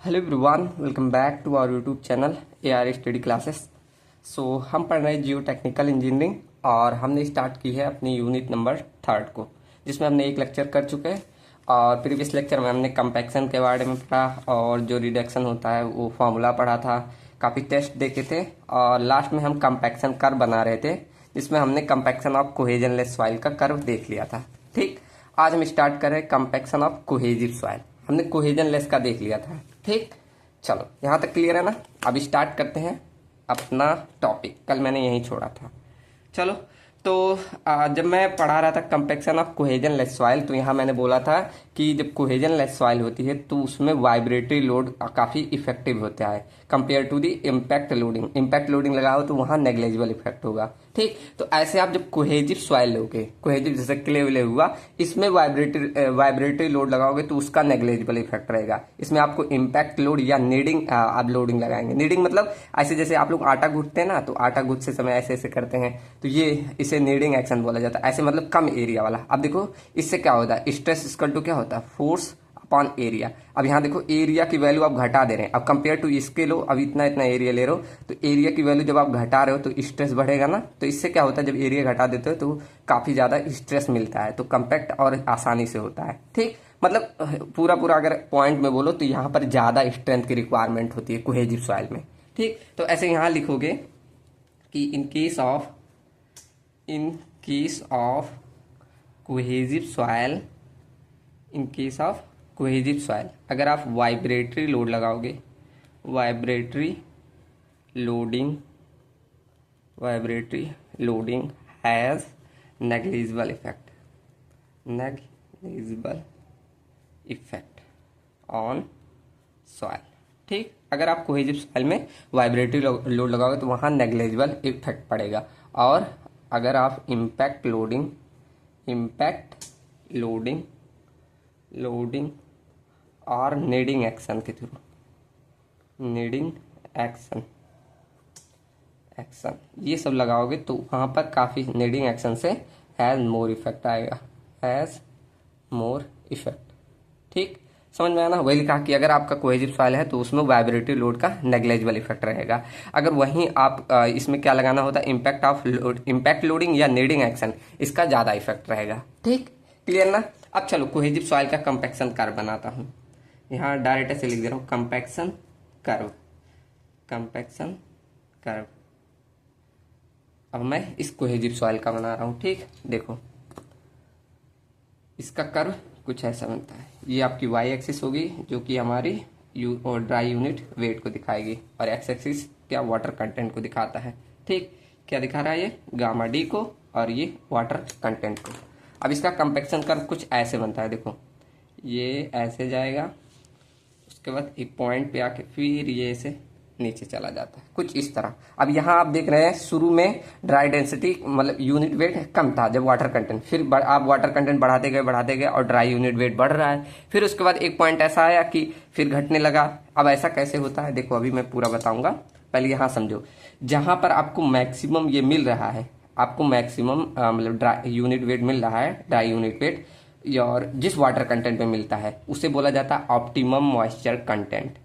Hello everyone, welcome back to our YouTube channel AR study classes. हम पढ़ रहे हैं जियो टेक्निकल इंजीनियरिंग और हमने स्टार्ट की है अपनी यूनिट नंबर 3 को, जिसमें हमने एक लेक्चर कर चुके हैं। और प्रीवियस लेक्चर में हमने कंपैक्शन के बारे में पढ़ा और जो रिडक्शन होता है वो फॉर्मूला पढ़ा था, काफ़ी टेस्ट देखे थे और लास्ट में हम कंपैक्शन कर्व बना रहे थे, जिसमें हमने कंपैक्शन ऑफ कोहेजनलेस सॉइल का कर्व देख लिया था। ठीक, आज हम स्टार्ट कर रहे हैं कंपैक्शन ऑफ कोहेजिव सॉइल। हमने कोहेजनलेस का देख लिया था। ठीक, चलो यहाँ तक क्लियर है ना। अब स्टार्ट करते हैं अपना टॉपिक। कल मैंने यहीं छोड़ा था। चलो, तो जब मैं पढ़ा रहा था कंपैक्शन ऑफ कोहेजनलेस सॉइल, तो यहाँ मैंने बोला था कि जब कोहेजनलेस सॉइल होती है तो उसमें वाइब्रेटरी लोड काफ़ी इफेक्टिव होता है compare to the impact loading. Impact loading लगाओ तो वहाँ नेग्लेजिबल इफेक्ट होगा। ठीक, तो ऐसे आप जब कोहेजिव सॉइल लोगे, कोहेजिव जैसे क्ले विले हुआ, इसमें वाइब्रेटरी लोड लगाओगे तो उसका नेग्लेजिबल इफेक्ट रहेगा। इसमें आपको इम्पैक्ट लोड या नीडिंग आप लोडिंग लगाएंगे। नीडिंग मतलब ऐसे जैसे आप लोग आटा गूंथते हैं ना, तो आटा गूंथते समय ऐसे ऐसे करते हैं, तो ये इसे नीडिंग एक्शन बोला जाता है। ऐसे मतलब कम एरिया वाला। अब देखो इससे क्या होता है, स्ट्रेस इक्वल टू क्या होता है, फोर्स अपॉन एरिया। अब यहाँ देखो एरिया की वैल्यू आप घटा दे रहे हैं। अब कंपेयर टू इसके लो, अब इतना इतना एरिया ले रहे हो, तो एरिया की वैल्यू जब आप घटा रहे हो तो स्ट्रेस बढ़ेगा ना। तो इससे क्या होता है, जब एरिया घटा देते हो तो काफी ज्यादा स्ट्रेस मिलता है, तो कंपैक्ट और आसानी से होता है। ठीक, मतलब पूरा पूरा अगर पॉइंट में बोलो तो यहाँ पर ज्यादा स्ट्रेंथ की रिक्वायरमेंट होती है कोहेजिव सॉइल में। ठीक, तो ऐसे यहाँ लिखोगे कि in case of cohesive soil, in case of cohesive soil अगर आप वाइब्रेटरी लोड लगाओगे, vibratory loading has negligible effect on soil. ठीक, अगर आप कोहेजिव सॉइल में वाइब्रेटरी लोड लगाओगे तो वहाँ नेग्लिजिबल इफेक्ट पड़ेगा। और अगर आप इम्पैक्ट लोडिंग और नीडिंग एक्शन के थ्रू, नीडिंग एक्शन ये सब लगाओगे तो वहाँ पर काफ़ी नीडिंग एक्शन से हैज़ मोर इफेक्ट आएगा, हैज़ मोर इफेक्ट। ठीक, समझ में आना। वही लिखा कि अगर आपका कोहेजिव सॉइल है तो उसमें वाइब्रेटरी लोड का नेग्लेजिबल इफेक्ट रहेगा। अगर वहीं आप इसमें क्या लगाना होता है, इम्पैक्ट लोडिंग या नीडिंग एक्शन, इसका ज़्यादा इफेक्ट रहेगा। ठीक, क्लियर ना। अब चलो कोहेजिव सॉइल का कंपैक्शन कर्व बनाता हूँ। यहाँ डायरेक्ट ऐसे लिख दे रहा हूँ, कंपैक्शन कर्व। अब मैं इस कोहेजिव सॉइल का बना रहा हूँ। ठीक, देखो इसका कर्व कुछ ऐसा बनता है। ये आपकी वाई एक्सिस होगी जो कि हमारी और ड्राई यूनिट वेट को दिखाएगी, और एक्स एक्सिस क्या, वाटर कंटेंट को दिखाता है। ठीक, क्या दिखा रहा है, ये गामा डी को और ये वाटर कंटेंट को। अब इसका कंपैक्शन कर्व कुछ ऐसे बनता है। देखो ये ऐसे जाएगा, उसके बाद एक पॉइंट पे आके फिर ये ऐसे नीचे चला जाता है, कुछ इस तरह। अब यहाँ आप देख रहे हैं शुरू में ड्राई डेंसिटी मतलब यूनिट वेट कम था जब वाटर कंटेंट, फिर आप वाटर कंटेंट बढ़ाते गए और ड्राई यूनिट वेट बढ़ रहा है। फिर उसके बाद एक पॉइंट ऐसा आया कि फिर घटने लगा। अब ऐसा कैसे होता है, देखो अभी मैं पूरा बताऊंगा, पहले यहाँ समझो। जहां पर आपको मैक्सिमम ये मिल रहा है, आपको मैक्सिमम मतलब ड्राई यूनिट वेट मिल रहा है, ड्राई यूनिट वेट, और जिस वाटर कंटेंट पे मिलता है उसे बोला जाता है ऑप्टिमम मॉइस्चर कंटेंट।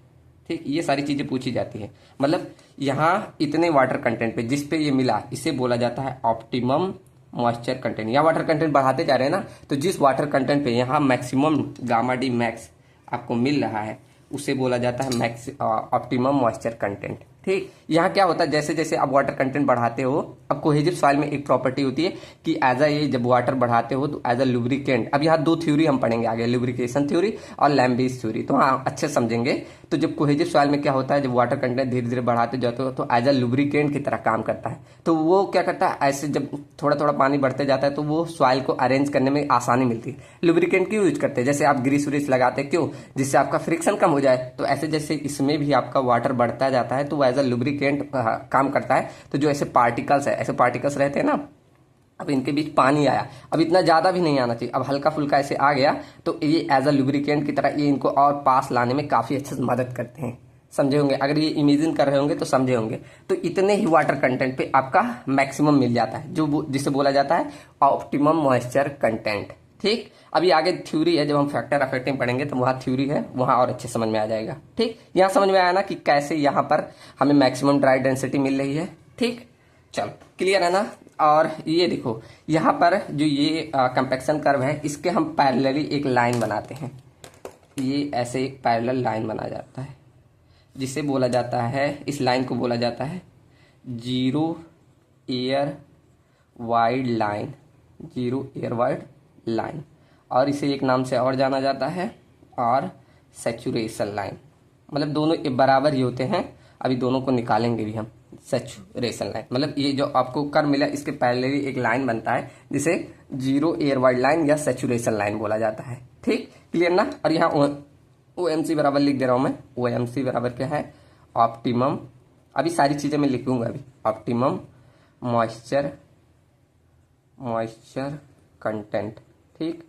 ठीक, ये सारी चीजें पूछी जाती है। मतलब यहाँ इतने वाटर कंटेंट पे जिस पे ये मिला, इसे बोला जाता है ऑप्टिमम मॉइस्चर कंटेंट। या वाटर कंटेंट बढ़ाते जा रहे हैं ना, तो जिस वाटर कंटेंट पे यहाँ मैक्सिमम गामा डी मैक्स आपको मिल रहा है उसे बोला जाता है ऑप्टिमम मॉइस्चर कंटेंट। ठीक, यहाँ क्या होता है, जैसे जैसे आप वाटर कंटेंट बढ़ाते हो, अब कोहेजिव सॉइल में एक प्रॉपर्टी होती है कि एज ये जब वाटर बढ़ाते हो तो एज अ लुब्रिकेंट। अब यहाँ दो थ्योरी हम पढ़ेंगे आगे, लुब्रिकेशन थ्योरी और लैम्बिस थ्योरी, तो हाँ अच्छे समझेंगे। तो जब कोहेजिव सॉइल में क्या होता है, जब वाटर कंटेंट धीरे धीरे बढ़ाते जाते हो तो एज अ लुब्रिकेंट की तरह काम करता है। तो वो क्या करता है, ऐसे जब थोड़ा थोड़ा पानी बढ़ते जाता है तो वो सॉइल को अरेंज करने में आसानी मिलती है। लुब्रिकेंट क्यों यूज करते हैं, जैसे आप ग्रीस व्रीस लगाते हैं, क्यों, जिससे आपका फ्रिक्शन कम हो जाए। तो ऐसे जैसे इसमें भी आपका वाटर बढ़ता जाता है तो वो एज अ लुब्रिकेंट काम करता है। तो जो ऐसे पार्टिकल्स है, ऐसे पार्टिकल्स रहते हैं ना, अब इनके बीच पानी आया, अब इतना ज्यादा भी नहीं आना चाहिए, अब हल्का फुल्का ऐसे आ गया, तो ये एज अ लुब्रिकेंट की तरह ये इनको और पास लाने में काफी अच्छे से मदद करते हैं। समझे होंगे, अगर ये इमेजिन कर रहे होंगे तो समझे होंगे। तो इतने ही वाटर कंटेंट पे आपका मैक्सिमम मिल जाता है, जो जिसे बोला जाता है ऑप्टिमम मॉइस्चर कंटेंट। ठीक, अभी आगे थ्योरी है, जब हम फैक्टर अफेक्टिंग पढ़ेंगे तो वहाँ थ्योरी है, वहाँ और अच्छे समझ में आ जाएगा। ठीक, यहाँ समझ में आया ना कि कैसे यहाँ पर हमें मैक्सिमम ड्राई डेंसिटी मिल रही है। ठीक, चलो क्लियर है ना। और ये देखो यहाँ पर जो ये कंपैक्शन कर्व है, इसके हम पैरेलली एक लाइन बनाते हैं। ये ऐसे एक पैरेलल लाइन बना जाता है, जिसे बोला जाता है, इस लाइन को बोला जाता है zero air void line, zero air void line. और इसे एक नाम से और जाना जाता है, और सैचुरेशन लाइन। मतलब दोनों बराबर ही होते हैं, अभी दोनों को निकालेंगे भी हम। सैचुरेशन लाइन मतलब ये जो आपको कर्व मिला, इसके पैरेलली एक लाइन बनता है, जिसे जीरो एयर वाइड लाइन या सैचुरेशन लाइन बोला जाता है। ठीक, क्लियर ना। और यहाँ OMC बराबर लिख दे रहा हूं मैं। OMC बराबर क्या है, ऑप्टिमम, अभी सारी चीजें मैं लिखूंगा अभी, ऑप्टिमम मॉइस्चर कंटेंट। ठीक,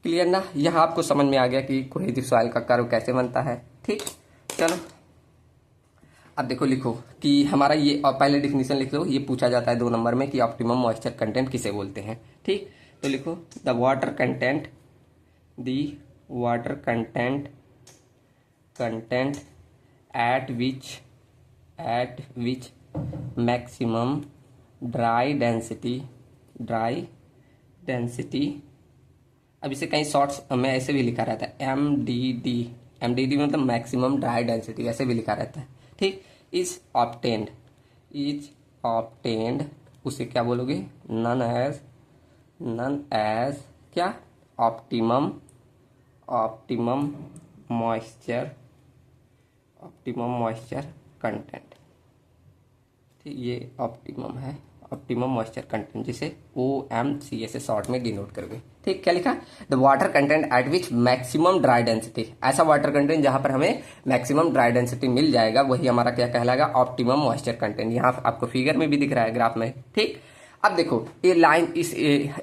क्लियर ना। यहाँ आपको समझ में आ गया कि कोहेसिव सॉइल का कर्व कैसे बनता है। ठीक, चलो अब देखो, लिखो कि हमारा ये, और पहले डिफिनीशन लिख लो, ये पूछा जाता है 2 नंबर में कि ऑप्टिमम मॉइस्चर कंटेंट किसे बोलते हैं। ठीक, तो लिखो the water content at which maximum dry density, अब इसे कहीं शॉर्ट्स में ऐसे भी लिखा रहता है MDD मतलब मैक्सिमम ड्राई डेंसिटी, ऐसे भी लिखा रहता है। ठीक, इज ऑब्टेन्ड, उसे क्या बोलोगे, नन एज क्या, ऑप्टिमम मॉइस्चर कंटेंट। ठीक, ये ऑप्टिमम है, ऑप्टिमम मॉइस्चर कंटेंट, जिसे OMC ऐसे शॉर्ट में डिनोट करोगे। ठीक, क्या लिखा, the water content eight which maximum dry density, ऐसा वाटर कंटेंट जहां पर हमें मैक्सिमम ड्राई डेंसिटी मिल जाएगा, वही हमारा क्या कहलाएगा, ऑप्टिमम मॉइस्चर कंटेंट। यहाँ आपको फिगर में भी दिख रहा है, ग्राफ में। ठीक, अब देखो ये लाइन,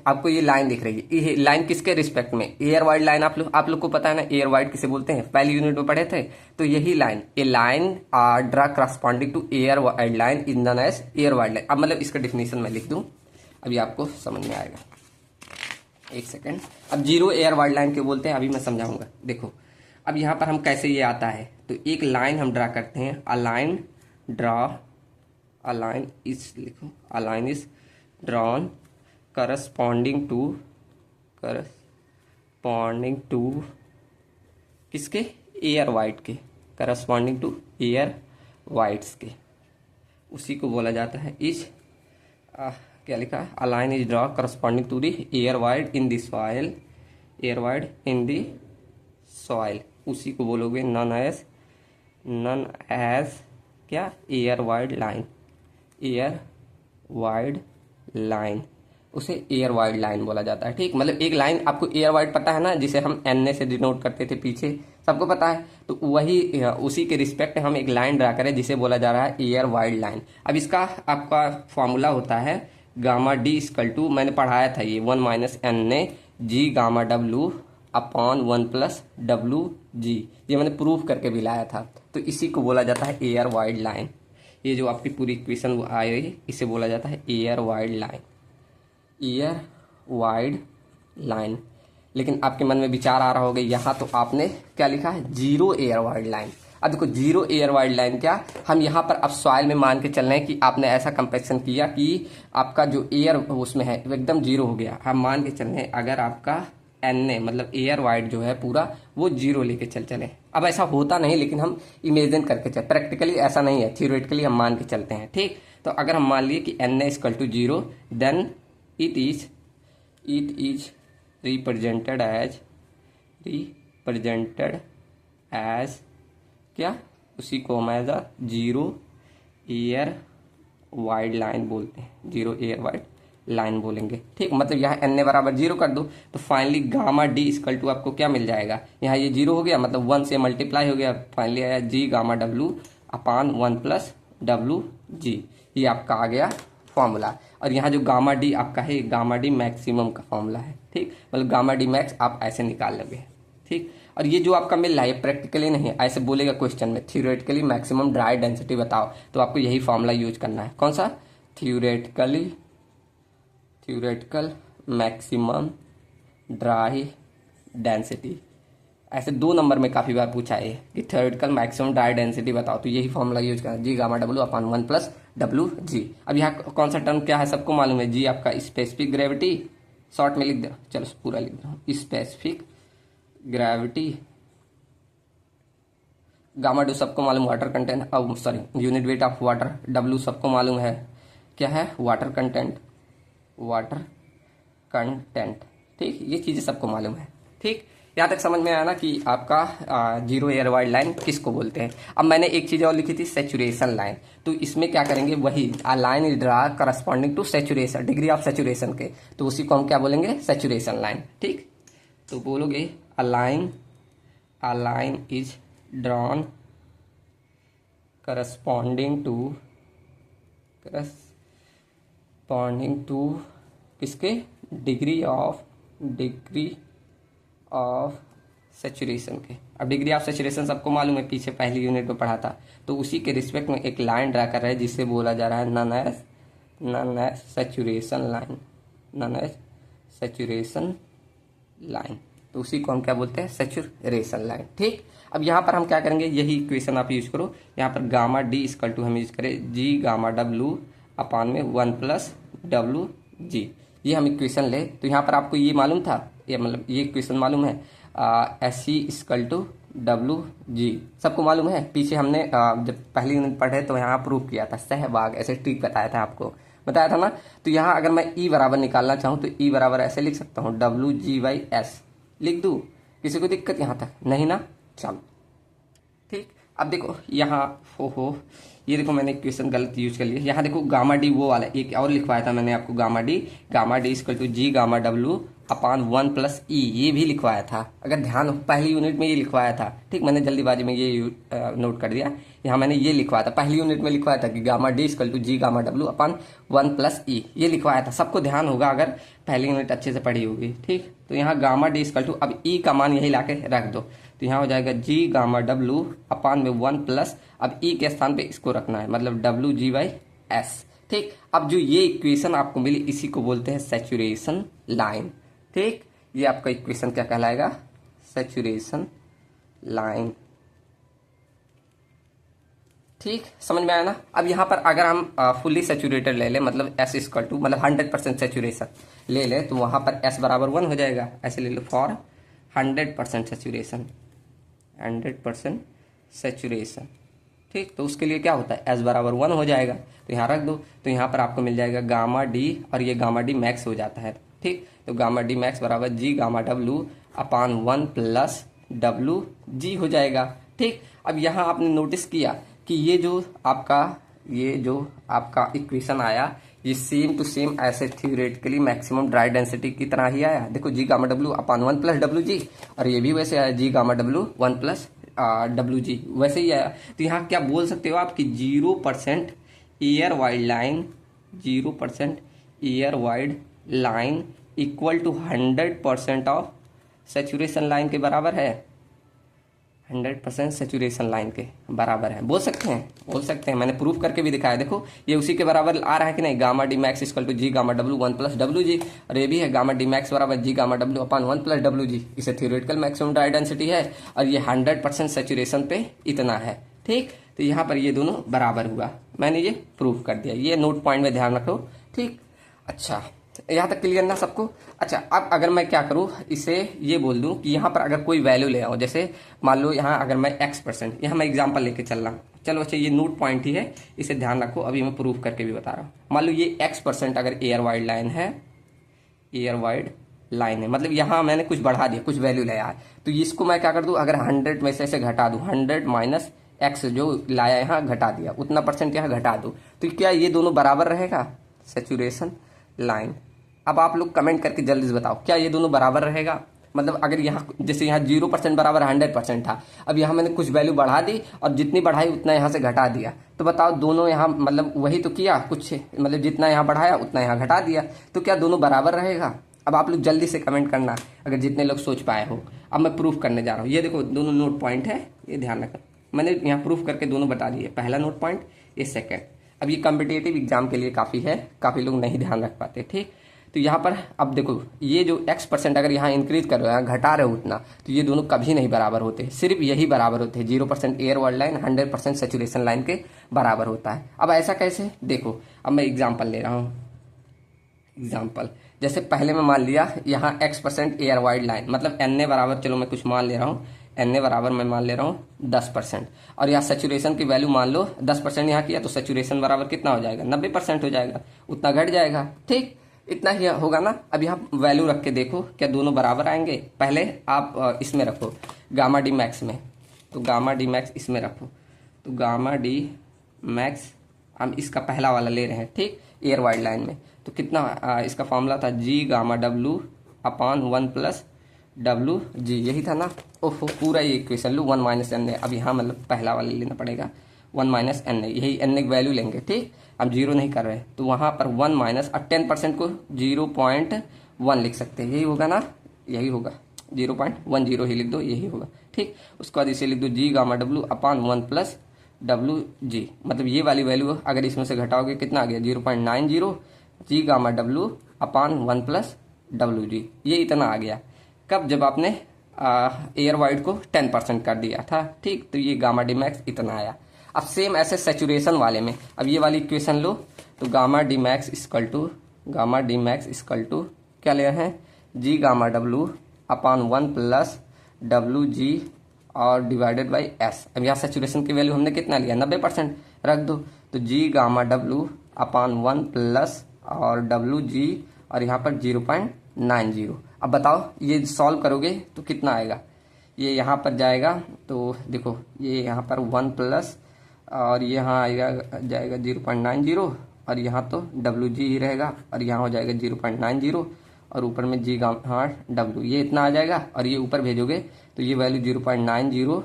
आपको ये लाइन दिख रही है, ये लाइन किसके रिस्पेक्ट में, एयर वाइड लाइन। आप लोग को पता है ना एयर वाइड किसे बोलते हैं, पहली यूनिट में पढ़े थे। तो यही लाइन, ये line draw corresponding to air void line is known as air void line. अब मतलब इसका डिफिनेशन मैं लिख दूं, अभी आपको समझ में आएगा, एक सेकेंड। अब जीरो एयर वाइड लाइन क्यों बोलते हैं, अभी मैं समझाऊंगा। देखो अब यहाँ पर हम कैसे ये आता है, तो एक लाइन हम ड्रा करते हैं, align is drawn corresponding to किसके, एयर वाइड के, करस्पॉन्डिंग टू एयर वाइड्स के, उसी को बोला जाता है इज क्या लिखा है, a line is draw corresponding to the air void in the soil, उसी को बोलोगे नन एज क्या, एयर वाइड लाइन, उसे एयर वाइड लाइन बोला जाता है। ठीक, मतलब एक लाइन, आपको एयर वाइड पता है ना, जिसे हम NA से डिनोट करते थे पीछे, सबको पता है। तो वही, उसी के रिस्पेक्ट हम एक लाइन ड्रा करें, जिसे बोला जा रहा है एयर वाइड लाइन। अब इसका आपका फॉर्मूला होता है गामा D इक्वल टू, मैंने पढ़ाया था ये 1 - NA G gamma W upon 1 + WG, ये मैंने प्रूफ करके भी लाया था। तो इसी को बोला जाता है एयर वाइड लाइन। ये जो आपकी पूरी इक्वेशन आई, इसे बोला जाता है एयर वाइड लाइन। लेकिन आपके मन में विचार आ रहा होगा, यहाँ तो आपने क्या लिखा है, जीरो एयर वाइड लाइन। अब देखो जीरो एयर वाइड लाइन क्या, हम यहाँ पर अब सॉइल में मान के चल रहे हैं कि आपने ऐसा कंपैक्शन किया कि आपका जो एयर उसमें है वो एकदम जीरो हो गया। हम मान के चल रहे हैं अगर आपका NA मतलब एयर वाइड जो है पूरा, वो जीरो लेके चले। अब ऐसा होता नहीं, लेकिन हम इमेजिन करके चल, प्रैक्टिकली ऐसा नहीं है, थियोरेटिकली हम मान के चलते हैं। ठीक, तो अगर हम मान लिए कि NA equal to 0, then it is represented as क्या, उसी को हम as zero air void line बोलते हैं, जीरो एयर वाइड लाइन बोलेंगे। ठीक, मतलब यहाँ NA बराबर 0 कर दो, तो finally gamma D equal to आपको क्या मिल जाएगा, यहाँ ये 0 हो गया, मतलब 1 से मल्टीप्लाई हो गया, फाइनली आया G gamma W upon 1 + WG, ये आपका आ गया फॉर्मूला। और यहाँ जो गामा D आपका है, गामा D मैक्सिमम का फॉर्मूला है। ठीक, मतलब गामा D मैक्स आप ऐसे निकाल लोगे। ठीक, और ये जो आपका मिल रहा है, ये प्रैक्टिकली नहीं, ऐसे बोलेगा क्वेश्चन में, थियोरेटिकली मैक्सिमम ड्राई डेंसिटी बताओ, तो आपको यही फॉर्मूला यूज करना है। कौन सा, थियोरेटिकल मैक्सिमम ड्राई डेंसिटी। ऐसे 2 नंबर में काफ़ी बार पूछा है कि थ्योरेटिकल मैक्सिमम ड्राई डेंसिटी बताओ, तो यही फॉर्मूला यूज करना, जी gamma W upon 1 plus W जी। अब यहाँ कौन सा टर्म क्या है सबको मालूम है, जी आपका स्पेसिफिक ग्रेविटी, शॉर्ट में लिख दो, चलो पूरा लिख दो, स्पेसिफिक ग्रेविटी, गामा डू सबको मालूम वाटर कंटेंट, अब sorry unit weight of water, W सबको मालूम है क्या है, वाटर कंटेंट, वाटर कंटेंट। ठीक, ये चीज़ें सबको मालूम है। ठीक, यहाँ तक समझ में आया ना कि आपका जीरो एयर वाइड लाइन किसको बोलते हैं। अब मैंने एक चीज़ और लिखी थी, सेचुरेशन लाइन, तो इसमें क्या करेंगे, वही a line is draw corresponding to saturation, degree of saturation के, तो उसी को हम क्या बोलेंगे, सेचुरेशन लाइन। ठीक, तो बोलोगे a line is drawn corresponding to किसके, डिग्री ऑफ सेचुरेशन के। अब डिग्री ऑफ सेचुरेशन सबको मालूम है, पीछे पहली यूनिट में पढ़ा था, तो उसी के रिस्पेक्ट में एक लाइन ड्रा कर रहा है जिससे बोला जा रहा है नन एज सेचुरेशन लाइन, तो उसी को हम क्या बोलते हैं, सेचुरेशन लाइन। ठीक, अब यहाँ पर हम क्या करेंगे, यही इक्वेशन आप यूज करो, यहाँ पर गामा डी इक्वल टू हम यूज करें जी गामा डब्ल्यू अपान में 1 प्लस डब्ल्यू जी, ये हम इक्वेशन ले, तो यहाँ पर आपको ये मालूम था, ये मतलब ये इक्वेशन मालूम है, S C equal to W G सबको मालूम है। पीछे हमने जब पहली यूनिट पढ़े तो यहाँ प्रूव किया था, सहवाग ऐसे ट्रिक बताया था ना। तो यहाँ अगर मैं ई बराबर निकालना चाहूँ तो ई बराबर ऐसे लिख सकता हूँ, डब्ल्यू जी बाई एस लिख दूँ, किसी को दिक्कत यहाँ तक नहीं ना, चलो ठीक। अब देखो यहाँ हो ये देखो मैंने इक्वेशन गलत यूज कर लिया, यहाँ देखो गामा डी वो वाला एक और लिखवाया था मैंने आपको, gamma D equal to G gamma W upon 1 plus E, ये भी लिखवाया था, अगर ध्यान हो पहली यूनिट में ये लिखवाया था। ठीक, मैंने जल्दीबाजी में ये नोट कर दिया, यहाँ मैंने ये लिखवाया था, पहली यूनिट में लिखवाया था कि gamma D equal to G gamma W upon 1 plus E, ये लिखवाया था, सबको ध्यान होगा अगर पहली यूनिट अच्छे से पढ़ी होगी। ठीक, तो यहाँ गामा डी इक्वल टू, अब ई का मान यही ला के रख दो, तो यहाँ हो जाएगा जी गामा डब्ल्यू अपान में 1 प्लस, अब ई के स्थान पे इसको रखना है, मतलब डब्ल्यू जी बाई एस। ठीक, अब जो ये इक्वेशन आपको मिली इसी को बोलते हैं सेचुरेशन लाइन। ठीक, ये आपका इक्वेशन क्या कहलाएगा, सेचुरेशन लाइन। ठीक, समझ में आया ना। अब यहाँ पर अगर हम फुल्ली सेचुरेटेड ले लें, मतलब एस इक्वल टू मतलब 100% सेचुरेशन ले लें, तो वहाँ पर एस बराबर 1 हो जाएगा, ऐसे ले लो, फॉर 100% सेचुरेशन, 100% सेचुरेशन। ठीक, तो उसके लिए क्या होता है, एस बराबर 1 हो जाएगा, तो यहाँ रख दो, तो यहाँ पर आपको मिल जाएगा गामा डी, और ये गामा डी मैक्स हो जाता है। ठीक, तो गामा डी मैक्स बराबर G gamma W upon 1 plus W जी हो जाएगा। ठीक, अब यहाँ आपने नोटिस किया कि ये जो आपका इक्वेशन आया, ये सेम टू सेम ऐसे थ्योरेटिकली मैक्सिमम ड्राई डेंसिटी की तरह ही आया। देखो जी gamma W upon 1 plus W G, और ये भी वैसे आया, जी गामा डब्ल्यू 1 प्लस डब्ल्यू जी वैसे ही आया। तो यहाँ क्या बोल सकते हो आप कि 0% air void line, 0% air void line equal to 100% of saturation line के बराबर है, 100% सेचुरेशन लाइन के बराबर है, बोल सकते हैं, मैंने प्रूफ करके भी दिखाया। देखो ये उसी के बराबर आ रहा है कि नहीं, gamma D max equal to G gamma W 1 plus W G, और ये भी है गामा डी मैक्स बराबर G gamma W upon 1 plus W G, इसे थ्योरेटिकल मैक्सिमम ड्राई डेंसिटी है, और ये 100% सेचुरेशन पे इतना है। ठीक, तो यहाँ पर ये दोनों बराबर हुआ, मैंने ये प्रूफ कर दिया, ये नोट पॉइंट में ध्यान रखो। ठीक, अच्छा यहाँ तक क्लियर ना सबको। अच्छा, अब अगर मैं क्या करूँ, इसे ये बोल दूँ कि यहाँ पर अगर कोई वैल्यू ले आओ, जैसे मान लो यहाँ अगर मैं x%, यहाँ मैं एग्जांपल लेके चल रहा हूँ, चलो अच्छा ये नोट पॉइंट ही है, इसे ध्यान रखो, अभी मैं प्रूफ करके भी बता रहा हूँ। मान लो ये x% अगर एयर वाइड लाइन है, मतलब यहाँ मैंने कुछ बढ़ा दिया, कुछ वैल्यू लाया है, तो इसको मैं क्या कर दूँ, अगर 100 में से ऐसे घटा दूँ, 100 माइनस x जो लाया यहाँ घटा दिया, उतना % यहाँ घटा दूँ, तो क्या ये दोनों बराबर रहेगा, सेचुरेशन लाइन। अब आप लोग कमेंट करके जल्दी से बताओ, क्या ये दोनों बराबर रहेगा, मतलब अगर यहाँ जैसे यहाँ 0% बराबर 100% था, अब यहाँ मैंने कुछ वैल्यू बढ़ा दी और जितनी बढ़ाई उतना यहाँ से घटा दिया, तो बताओ दोनों यहाँ मतलब वही तो किया, कुछ मतलब जितना यहाँ बढ़ाया उतना यहाँ घटा दिया, तो क्या दोनों बराबर रहेगा। अब आप लोग जल्दी से कमेंट करना अगर जितने लोग सोच पाए हो। अब मैं प्रूफ करने जा रहा हूँ, ये देखो दोनों नोट पॉइंट है, ये ध्यान रखना, मैंने यहाँ प्रूफ करके दोनों बता दिए, पहला नोट पॉइंट, ये सेकेंड। अब ये कॉम्पिटिटिव एग्जाम के लिए काफ़ी है, काफ़ी लोग नहीं ध्यान रख पाते। ठीक, तो यहाँ पर अब देखो ये जो x% अगर यहाँ इंक्रीज कर रहे हो, घटा रहे हो उतना, तो ये दोनों कभी नहीं बराबर होते, सिर्फ यही बराबर होते हैं। 0% air world line 100% saturation line के बराबर होता है। अब ऐसा कैसे, देखो अब मैं एग्जाम्पल ले रहा हूँ। एग्जाम्पल जैसे पहले मैं मान लिया यहाँ x% एयर वाइड लाइन, मतलब Na बराबर, चलो मैं कुछ मान ले रहा हूँ, Na बराबर मैं मान ले रहा हूँ 10%, और यहाँ सेचुरेशन की वैल्यू मान लो 10% यहाँ किया, तो सेचुरेशन बराबर कितना हो जाएगा, 90% हो जाएगा, उतना घट जाएगा। ठीक, इतना ही होगा ना। अब यहाँ वैल्यू रख के देखो क्या दोनों बराबर आएंगे। पहले आप इसमें रखो गामा डी मैक्स में, तो गामा डी मैक्स इसमें रखो, तो गामा डी मैक्स हम इसका पहला वाला ले रहे हैं, ठीक, एयर वाइड लाइन में। तो कितना इसका फॉर्मूला था G gamma W upon 1 plus W G, यही था ना। ओहो, पूरा ये इक्वेशन लूँ 1 माइनस एन ए, अब यहाँ मतलब पहला वाला लेना पड़ेगा 1 माइनस एन ए, यही एन ए की वैल्यू लेंगे। ठीक, हम जीरो नहीं कर रहे, तो वहाँ पर 1 माइनस, अब 10% को 0.1 लिख सकते हैं, यही होगा ना, यही होगा 0.10 ही लिख दो, यही होगा। ठीक, उसके बाद इसे लिख दो G gamma W upon 1 plus W G, मतलब ये वाली वैल्यू अगर इसमें से घटाओगे कितना आ गया 0.90 G gamma W upon 1 plus W G, ये इतना आ गया। कब, जब आपने एयर वाइड को 10% कर दिया था। ठीक, तो ये गामा डी मैक्स इतना आया। अब सेम ऐसे सेचुरेशन वाले में, अब ये वाली इक्वेशन लो, तो gamma D max equal to क्या ले रहे हैं, G gamma W upon 1 plus W G और डिवाइडेड बाई एस। अब यहाँ सेचुरेशन की वैल्यू हमने कितना लिया, 90% रख दो, तो जी गामा डब्लू अपॉन 1 प्लस और डब्लू जी और यहाँ पर 0.90। अब बताओ ये सॉल्व करोगे तो कितना आएगा, ये यहाँ पर जाएगा, तो देखो ये यहाँ पर 1 प्लस और यहाँ आएगा जाएगा 0.90, और यहाँ तो डब्लू जी ही रहेगा, और यहाँ हो जाएगा 0.90, और ऊपर में जी गामा, हाँ डब्लू, ये इतना आ जाएगा, और ये ऊपर भेजोगे तो ये वैल्यू 0.90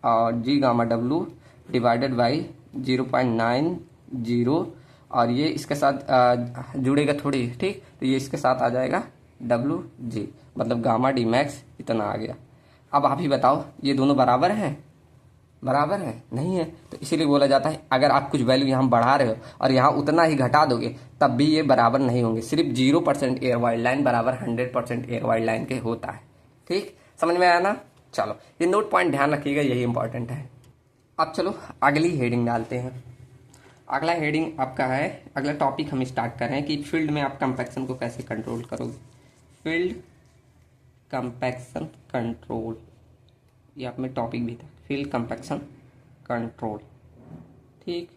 और जी गामा डब्लू डिवाइडेड बाई 0.90, और ये इसके साथ जुड़ेगा थोड़ी। ठीक, तो ये इसके साथ आ जाएगा डब्लू जी, मतलब गामा डी मैक्स इतना आ गया। अब आप ही बताओ ये दोनों बराबर हैं, बराबर है नहीं है, तो इसीलिए बोला जाता है अगर आप कुछ वैल्यू यहाँ बढ़ा रहे हो और यहाँ उतना ही घटा दोगे तब भी ये बराबर नहीं होंगे। सिर्फ 0% एयर वाइड लाइन बराबर 100% एयर वाइड लाइन के होता है। ठीक, समझ में आया ना। चलो ये नोट पॉइंट ध्यान रखिएगा, यही इंपॉर्टेंट है। अब चलो अगली हेडिंग डालते हैं। अगला हेडिंग आपका है, अगला टॉपिक हम स्टार्ट कर रहे हैं कि फील्ड में आप कंपैक्शन को कैसे कंट्रोल करोगे। फील्ड कंपैक्शन कंट्रोल, ये आप में टॉपिक भी था, फील्ड कंपैक्शन कंट्रोल। ठीक,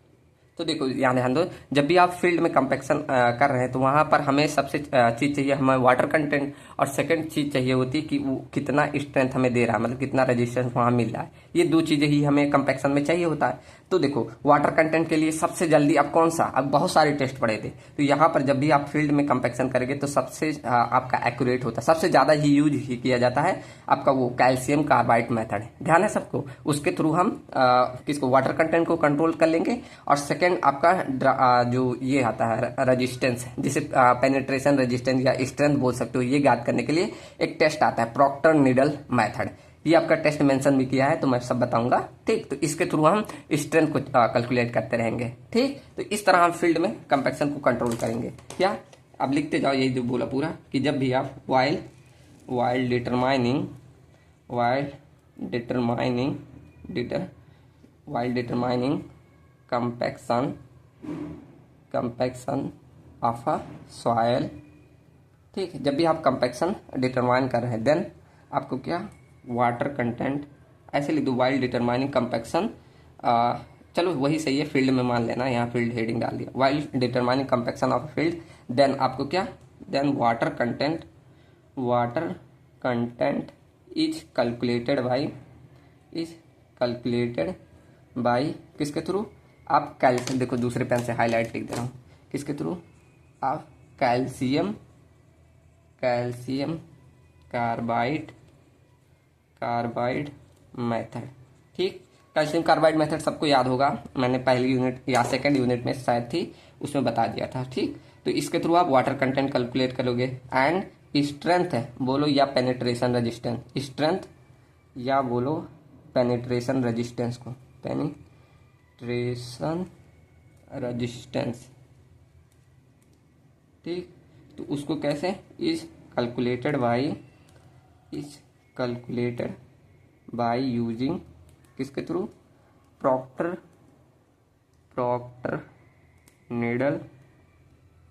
तो देखो यहाँ ध्यान दो, जब भी आप फील्ड में कंपैक्शन कर रहे हैं तो वहाँ पर हमें सबसे चीज़ चाहिए हमें वाटर कंटेंट, और सेकंड चीज़ चाहिए होती है कि वो कितना स्ट्रेंथ हमें दे रहा है, मतलब कितना रेजिस्टेंस वहाँ मिल रहा है। ये दो चीज़ें ही हमें कंपैक्शन में चाहिए होता है। तो देखो वाटर कंटेंट के लिए सबसे जल्दी अब कौन सा, अब बहुत सारे टेस्ट पड़े थे, तो यहाँ पर जब भी आप फील्ड में कंपैक्शन करेंगे तो सबसे आपका एक्यूरेट होता है, सबसे ज़्यादा ही यूज ही किया जाता है आपका वो कैल्शियम कार्बाइड मेथड है, ध्यान है सबको। उसके थ्रू हम किसको, वाटर कंटेंट को कंट्रोल कर लेंगे। और सेकेंड आपका जो ये आता है रेजिस्टेंस, जिसे पेनिट्रेशन रेजिस्टेंस या स्ट्रेंथ बोल सकते हो, ये ज्ञात करने के लिए एक टेस्ट आता है प्रॉक्टर नीडल मेथड। ये आपका टेस्ट मेंशन भी किया है, तो मैं सब बताऊंगा। ठीक, तो इसके थ्रू हम स्ट्रेंथ को कैलकुलेट करते रहेंगे। ठीक, तो इस तरह हम फील्ड में कंपैक्शन को कंट्रोल करेंगे। क्या, अब लिखते जाओ यही जो बोला पूरा, कि जब भी आप while determining compaction of a soil. ठीक, जब भी आप कंपैक्शन डिटरमाइन कर रहे हैं देन आपको क्या, वाटर कंटेंट ऐसे लिख दो, वाइल डिटरमाइनिंग कंपैक्शन, चलो वही सही है, फील्ड में मान लेना, यहाँ फील्ड हेडिंग डाल दिया, while determining compaction of field, then आपको क्या, then water content is calculated by किसके थ्रू, आप कैल्शियम, देखो दूसरे पेन से हाईलाइट लिख दे रहा हूँ, किसके थ्रू, आप कैल्शियम कार्बाइड मेथड। ठीक, कैल्शियम कार्बाइड मेथड सबको याद होगा, मैंने पहली यूनिट या सेकंड यूनिट में शायद थी उसमें बता दिया था। ठीक, तो इसके थ्रू आप वाटर कंटेंट कैलकुलेट करोगे। एंड स्ट्रेंथ है बोलो या पेनिट्रेशन रेजिस्टेंस, स्ट्रेंथ या बोलो पेनिट्रेशन रेजिस्टेंस को, पेनिट्रेशन रेजिस्टेंस। ठीक, तो उसको कैसे, इज कैलकुलेटेड बाय यूजिंग किसके थ्रू, प्रॉक्टर नीडल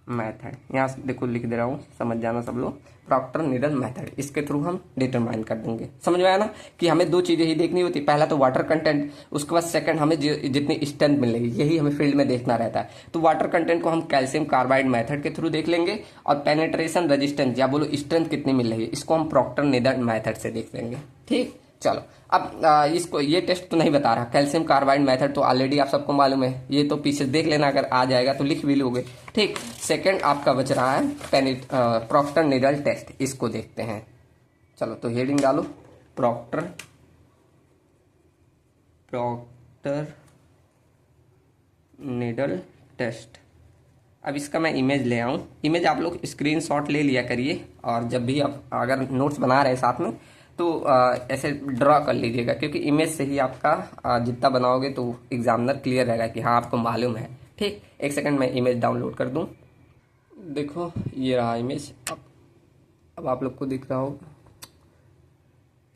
मेथड। यहाँ से देखो लिख दे रहा हूँ, समझ जाना सब लोग, प्रॉक्टर नीडल मेथड, इसके थ्रू हम डिटरमाइन कर देंगे। समझ में आया ना कि हमें दो चीजें ही देखनी होती, पहला तो वाटर कंटेंट, उसके बाद सेकंड हमें जितनी स्ट्रेंथ मिलेगी, यही हमें फील्ड में देखना रहता है। तो वाटर कंटेंट को हम कैल्शियम कार्बाइड मेथड के थ्रू देख लेंगे, और पेनेट्रेशन रेजिस्टेंस या बोलो स्ट्रेंथ कितनी मिल रही है, इसको हम प्रॉक्टर नीडल मेथड से देख लेंगे। ठीक, चलो अब इसको ये टेस्ट तो नहीं बता रहा, कैल्शियम कार्बाइड मेथड तो ऑलरेडी आप सबको मालूम है, ये तो पीछे देख लेना, अगर आ जाएगा तो लिख भी लोगे। ठीक, सेकंड आपका बच रहा है प्रॉक्टर नीडल टेस्ट, इसको देखते हैं। चलो तो हेडिंग डालो, प्रॉक्टर नीडल टेस्ट। अब इसका मैं इमेज ले आऊं, इमेज आप लोग स्क्रीनशॉट ले लिया करिए, और जब भी आप अगर नोट्स बना रहे साथ में तो ऐसे ड्रॉ कर लीजिएगा, क्योंकि इमेज से ही आपका जितना बनाओगे तो एग्जामिनर क्लियर रहेगा कि हाँ आपको मालूम है। ठीक, एक सेकंड मैं इमेज डाउनलोड कर दूं। देखो ये रहा इमेज, अब आप लोग को दिख रहा होगा,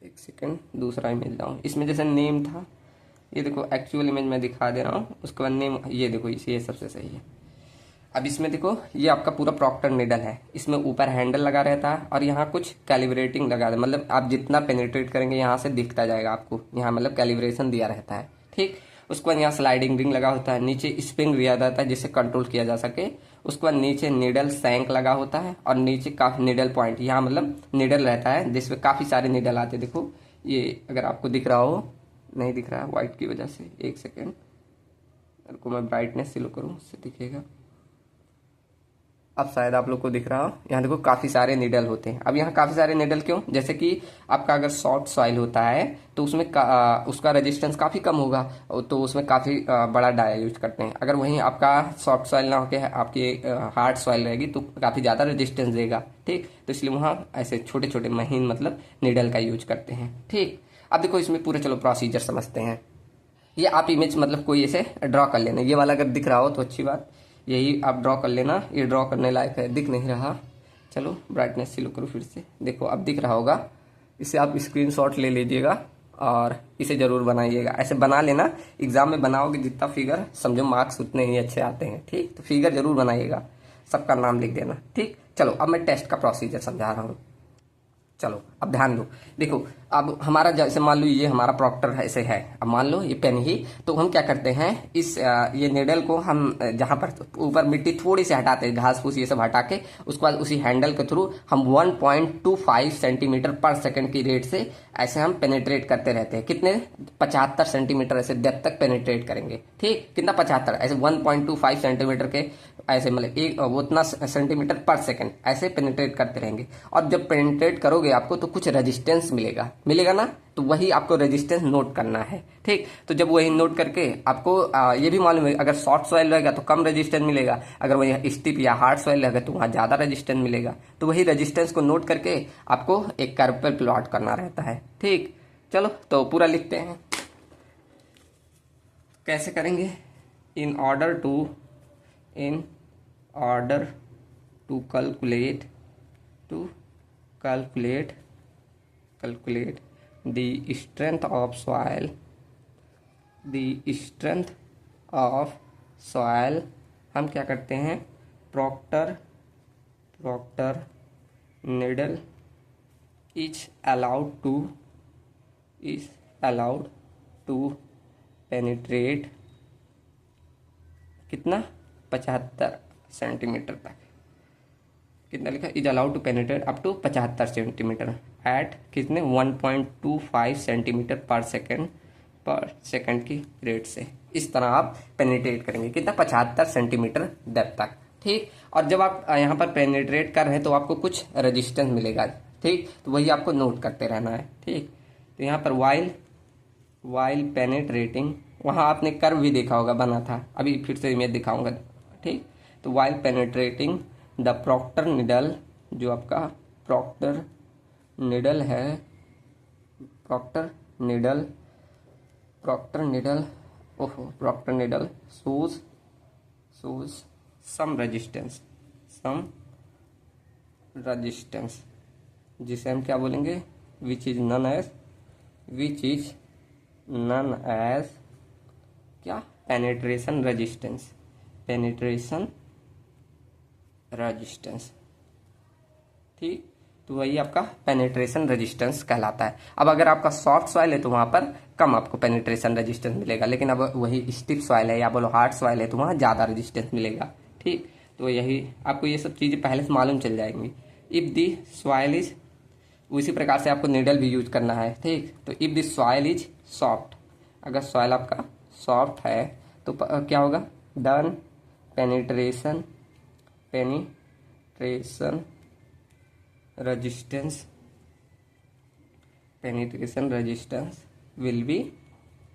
एक सेकंड दूसरा इमेज लाऊं। इसमें जैसे नेम था, ये देखो एक्चुअल इमेज मैं दिखा दे रहा हूँ, उसके बाद नेम ये देखो, ये सबसे सही है। अब इसमें देखो ये आपका पूरा प्रॉक्टर नीडल है, इसमें ऊपर हैंडल लगा रहता है, और यहाँ कुछ कैलिब्रेटिंग लगा है, मतलब आप जितना पेनिट्रेट करेंगे यहाँ से दिखता जाएगा आपको, यहाँ मतलब कैलिब्रेशन दिया रहता है। ठीक, उसके बाद यहाँ स्लाइडिंग रिंग लगा होता है, नीचे स्प्रिंग दिया जाता है जिससे कंट्रोल किया जा सके। उसके बाद नीचे नीडल सैंक लगा होता है, और नीचे काफी नीडल पॉइंट, यहाँ मतलब नीडल रहता है जिसमें काफी सारे नीडल आते हैं। देखो ये अगर आपको दिख रहा हो, नहीं दिख रहा है व्हाइट की वजह से, एक सेकेंड को मैं ब्राइटनेस स्लो करूँ, उससे दिखेगा। अब शायद आप लोग को दिख रहा हो, यहाँ देखो काफी सारे नीडल होते हैं। अब यहाँ काफी सारे नीडल क्यों, जैसे कि आपका अगर सॉफ्ट सॉइल होता है तो उसमें उसका रेजिस्टेंस काफी कम होगा, तो उसमें काफी बड़ा डाया यूज करते हैं। अगर वहीं आपका सॉफ्ट सॉइल ना होकर आपकी हार्ड सॉइल रहेगी तो काफी ज्यादा रेजिस्टेंस देगा। ठीक, तो इसलिए वहाँ ऐसे छोटे छोटे महीन मतलब नीडल का यूज करते हैं। ठीक, अब देखो इसमें पूरे चलो प्रोसीजर समझते हैं। ये आप इमेज मतलब कोई ऐसे ड्रॉ कर लेना, ये वाला अगर दिख रहा हो तो अच्छी बात, यही आप ड्रॉ कर लेना। ये ड्रॉ करने लायक है, दिख नहीं रहा, चलो ब्राइटनेस स्लो करो फिर से, देखो अब दिख रहा होगा। इसे आप स्क्रीनशॉट ले लीजिएगा और इसे जरूर बनाइएगा, ऐसे बना लेना, एग्जाम में बनाओगे जितना फिगर समझो मार्क्स उतने ही अच्छे आते हैं। ठीक, तो फिगर जरूर बनाइएगा, सबका नाम लिख देना। ठीक, चलो अब मैं टेस्ट का प्रोसीजर समझा रहा हूँ। चलो अब ध्यान दो, देखो अब हमारा जैसे मान लो ये हमारा प्रॉक्टर ऐसे है, अब मान लो ये पेन ही, तो हम क्या करते हैं इस ये नीडल को हम जहां पर ऊपर मिट्टी थोड़ी सी हटाते हैं, घास फूस ये सब हटा के, उसके बाद उसी हैंडल के थ्रू हम 1.25 सेंटीमीटर पर सेकंड की रेट से ऐसे हम पेनिट्रेट करते रहते हैं। कितने, 75 सेंटीमीटर ऐसे डेप्थ तक पेनिट्रेट करेंगे। ठीक, कितना, 75, ऐसे 1.25 सेंटीमीटर के ऐसे मतलब एक वो उतना सेंटीमीटर पर सेकंड ऐसे पेनिट्रेट करते रहेंगे। और जब पेनिट्रेट करोगे आपको तो कुछ रेजिस्टेंस मिलेगा ना, तो वही आपको रेजिस्टेंस नोट करना है। ठीक, तो जब वही नोट करके आपको ये भी मालूम है, अगर सॉफ्ट सॉइल रहेगा तो कम रेजिस्टेंस मिलेगा, अगर वही स्टिप या हार्ड सॉइल रहेगा तो वहां ज्यादा रेजिस्टेंस मिलेगा। तो वही रेजिस्टेंस को नोट करके आपको एक कर्व पर प्लॉट करना रहता है। ठीक, चलो तो पूरा लिखते हैं, कैसे करेंगे। In order to calculate the strength of soil, हम क्या करते हैं, Proctor needle is allowed to penetrate कितना, 75 सेंटीमीटर तक। कितना लिखा, is allowed to penetrate up to 75 centimetre at कितने, 1.25 सेंटीमीटर पर सेकंड की रेट से। इस तरह आप पेनिट्रेट करेंगे कितना, 75 सेंटीमीटर डेप्थ तक। ठीक, और जब आप यहाँ पर पेनिट्रेट कर रहे हैं तो आपको कुछ रेजिस्टेंस मिलेगा। ठीक, तो वही आपको नोट करते रहना है। ठीक, तो यहाँ पर वाइल पेनिट्रेटिंग, वहाँ आपने कर्व भी देखा होगा बना था, अभी फिर से इमेज दिखाऊंगा। ठीक, तो while penetrating the Proctor needle, जो आपका प्रॉक्टर नीडल है, Proctor needle shows some resistance resistance, जिसे हम क्या बोलेंगे, विच इज नन एज क्या, पेनिट्रेशन रजिस्टेंस, पेनिट्रेशन रजिस्टेंस। ठीक, तो वही आपका पेनिट्रेशन रेजिस्टेंस कहलाता है। अब अगर आपका सॉफ्ट सॉइल है तो वहां पर कम आपको पेनिट्रेशन रेजिस्टेंस मिलेगा, लेकिन अब वही स्टिफ सॉइल है या बोलो हार्ड सॉइल है तो वहां ज्यादा रेजिस्टेंस मिलेगा। ठीक, तो यही आपको ये सब चीजें पहले से मालूम चल जाएंगी। इफ दी सॉइल इज, उसी प्रकार से आपको नीडल भी यूज करना है। ठीक, तो if the soil is soft, अगर सॉइल आपका सॉफ्ट है तो क्या होगा, done penetration penetration resistance will be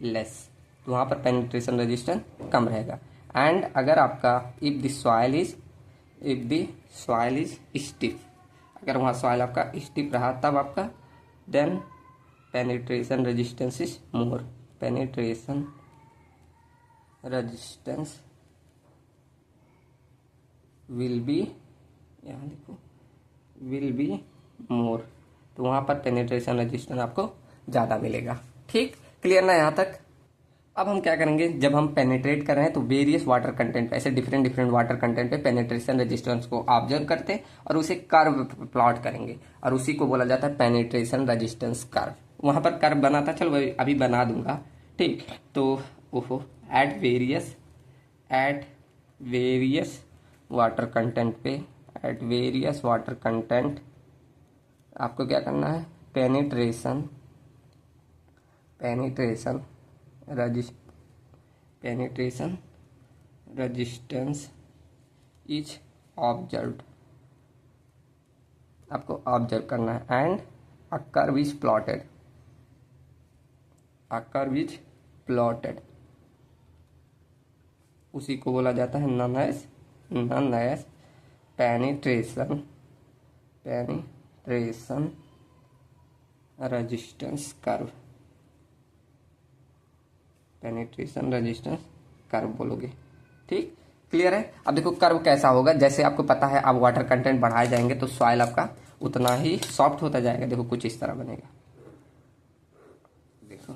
less, तो वहां पर पेनिट्रेशन रेजिस्टेंस कम रहेगा। एंड अगर आपका if the soil is stiff, अगर वहां सॉइल आपका स्टिफ रहा तब आपका then penetration resistance is more, penetration resistance will be, यहाँ देखो, विल बी मोर, तो वहां पर पेनिट्रेशन रेजिस्टेंस आपको ज्यादा मिलेगा। ठीक, क्लियर ना यहाँ तक। अब हम क्या करेंगे, जब हम पेनिट्रेट कर रहे हैं तो वेरियस वाटर कंटेंट पे, ऐसे डिफरेंट वाटर कंटेंट पे पेनिट्रेशन रेजिस्टेंस को ऑब्जर्व करते हैं और उसे कर्व प्लॉट करेंगे और उसी को बोला जाता है पेनिट्रेशन रेजिस्टेंस कर्व। वहां पर कर्व बना था, चलो अभी बना दूंगा। ठीक, तो ओहो, एट वेरियस वाटर कंटेंट पे, एट वेरियस वाटर कंटेंट आपको क्या करना है, पेनिट्रेशन रेजिस्टेंस इज ऑब्जर्व्ड, आपको ऑब्जर्व करना है। And a curve is plotted, उसी को बोला जाता है known as penetration resistance curve, penetration resistance curve बोलोगे। ठीक, क्लियर है। अब देखो कर्व कैसा होगा, जैसे आपको पता है अब वाटर कंटेंट बढ़ाए जाएंगे तो सॉइल आपका उतना ही सॉफ्ट होता जाएगा। देखो कुछ इस तरह बनेगा, देखो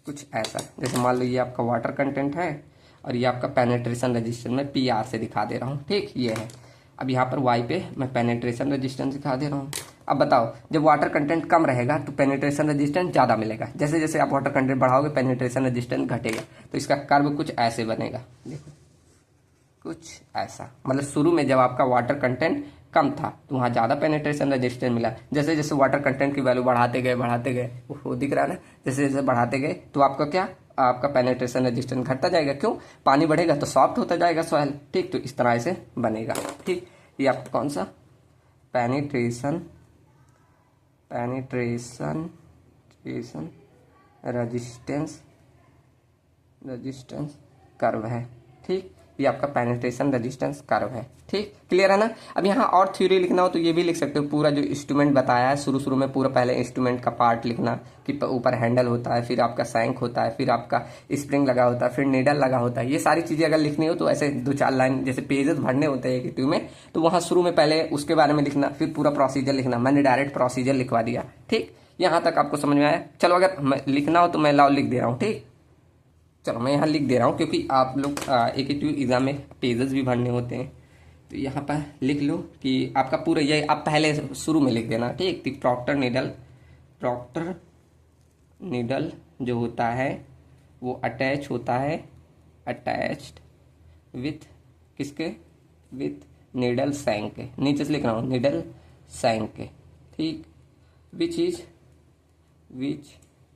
कुछ ऐसा, जैसे मान लो ये आपका वाटर कंटेंट है और ये आपका पेनिट्रेशन रेजिस्टेंस मैं PR से दिखा दे रहा हूँ। ठीक, ये है। अब यहाँ पर Y पे मैं पेनिट्रेशन रेजिस्टेंस दिखा दे रहा हूँ। अब बताओ, जब वाटर कंटेंट कम रहेगा तो पेनिट्रेशन रेजिस्टेंस ज़्यादा मिलेगा, जैसे जैसे आप वाटर कंटेंट बढ़ाओगे पेनिट्रेशन रेजिस्टेंस घटेगा। तो इसका कर्व कुछ ऐसे बनेगा, देखो कुछ ऐसा, मतलब शुरू में जब आपका वाटर कंटेंट कम था तो वहाँ ज़्यादा पेनिट्रेशन रेजिस्टेंस मिला, जैसे जैसे वाटर कंटेंट की वैल्यू बढ़ाते गए वो दिख रहा है ना, जैसे जैसे बढ़ाते गए तो आपका क्या, आपका पेनिट्रेशन रेजिस्टेंस घटता जाएगा। क्यों, पानी बढ़ेगा तो सॉफ्ट होता जाएगा सॉइल। ठीक, तो इस तरह से बनेगा। ठीक, ये आपका कौन सा पेनिट्रेशन रेजिस्टेंस कर्व है। ठीक, ये आपका पेनिट्रेशन रेजिस्टेंस कर्व है। ठीक, क्लियर है ना। अब यहाँ और थ्योरी लिखना हो तो ये भी लिख सकते हो, पूरा जो इंस्ट्रूमेंट बताया है शुरू में, पूरा पहले इंस्ट्रूमेंट का पार्ट लिखना कि ऊपर हैंडल होता है, फिर आपका सैंक होता है, फिर आपका स्प्रिंग लगा होता है, फिर नीडल लगा होता है। ये सारी चीजें अगर लिखनी हो तो ऐसे 2-4 लाइन जैसे पेजेस भरने होते हैं एक ट्यूब में, तो वहां शुरू में पहले उसके बारे में लिखना, फिर पूरा प्रोसीजर लिखना। मैंने डायरेक्ट प्रोसीजर लिखवा दिया। ठीक, यहाँ तक आपको समझ में आया। चलो अगर लिखना हो तो मैं लाओ लिख दे रहा हूँ। ठीक, चलो मैं यहाँ लिख दे रहा हूँ क्योंकि आप लोग एक एग्जाम में पेजेस भी भरने होते हैं, तो यहाँ पर लिख लो कि आपका पूरा ये आप पहले शुरू में लिख देना। ठीक, तो प्रॉक्टर नीडल जो होता है वो अटैच होता है, अटैच्ड विथ किसके, विथ नीडल सैंक के, नीचे से लिख रहा हूँ नीडल सैंक के। ठीक, which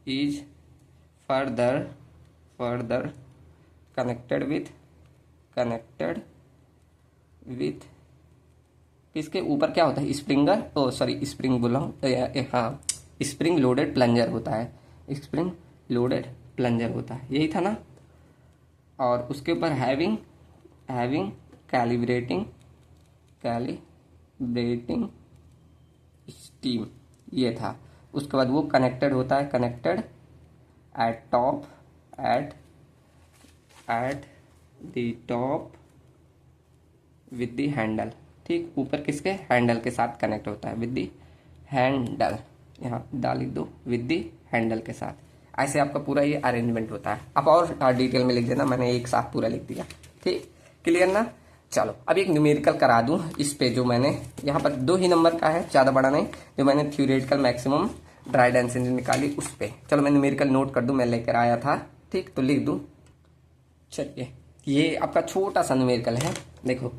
is further connected with किसके ऊपर क्या होता है, स्प्रिंग बोला हूँ, हाँ स्प्रिंग लोडेड प्लंजर होता है, स्प्रिंग लोडेड प्लंजर होता है, यही था ना। और उसके ऊपर हैविंग कैलिब्रेटिंग स्टीम, ये था। उसके बाद वो कनेक्टेड होता है, connected at the top with the handle. ठीक, ऊपर किसके, हैंडल के साथ कनेक्ट होता है, विद दी हैंडल, यहाँ डाल लिख दो विद दी हैंडल के साथ। ऐसे आपका पूरा ये अरेंजमेंट होता है। आप और डिटेल में लिख देना, मैंने एक साथ पूरा लिख दिया। ठीक, क्लियर ना। चलो अब एक न्यूमेरिकल करा दूं इस पे, जो मैंने यहाँ पर 2 ही नंबर का है, ज़्यादा बड़ा नहीं, जो मैंने थ्योरेटिकल मैक्सिमम ड्राई डेंसिटी निकाली उस पे। चलो मैं न्यूमेरिकल नोट कर दूं, मैं लेकर आया था। ठीक, तो लिख दूं। चलिए, ये आपका छोटा सा न्यूमेरिकल है। देखो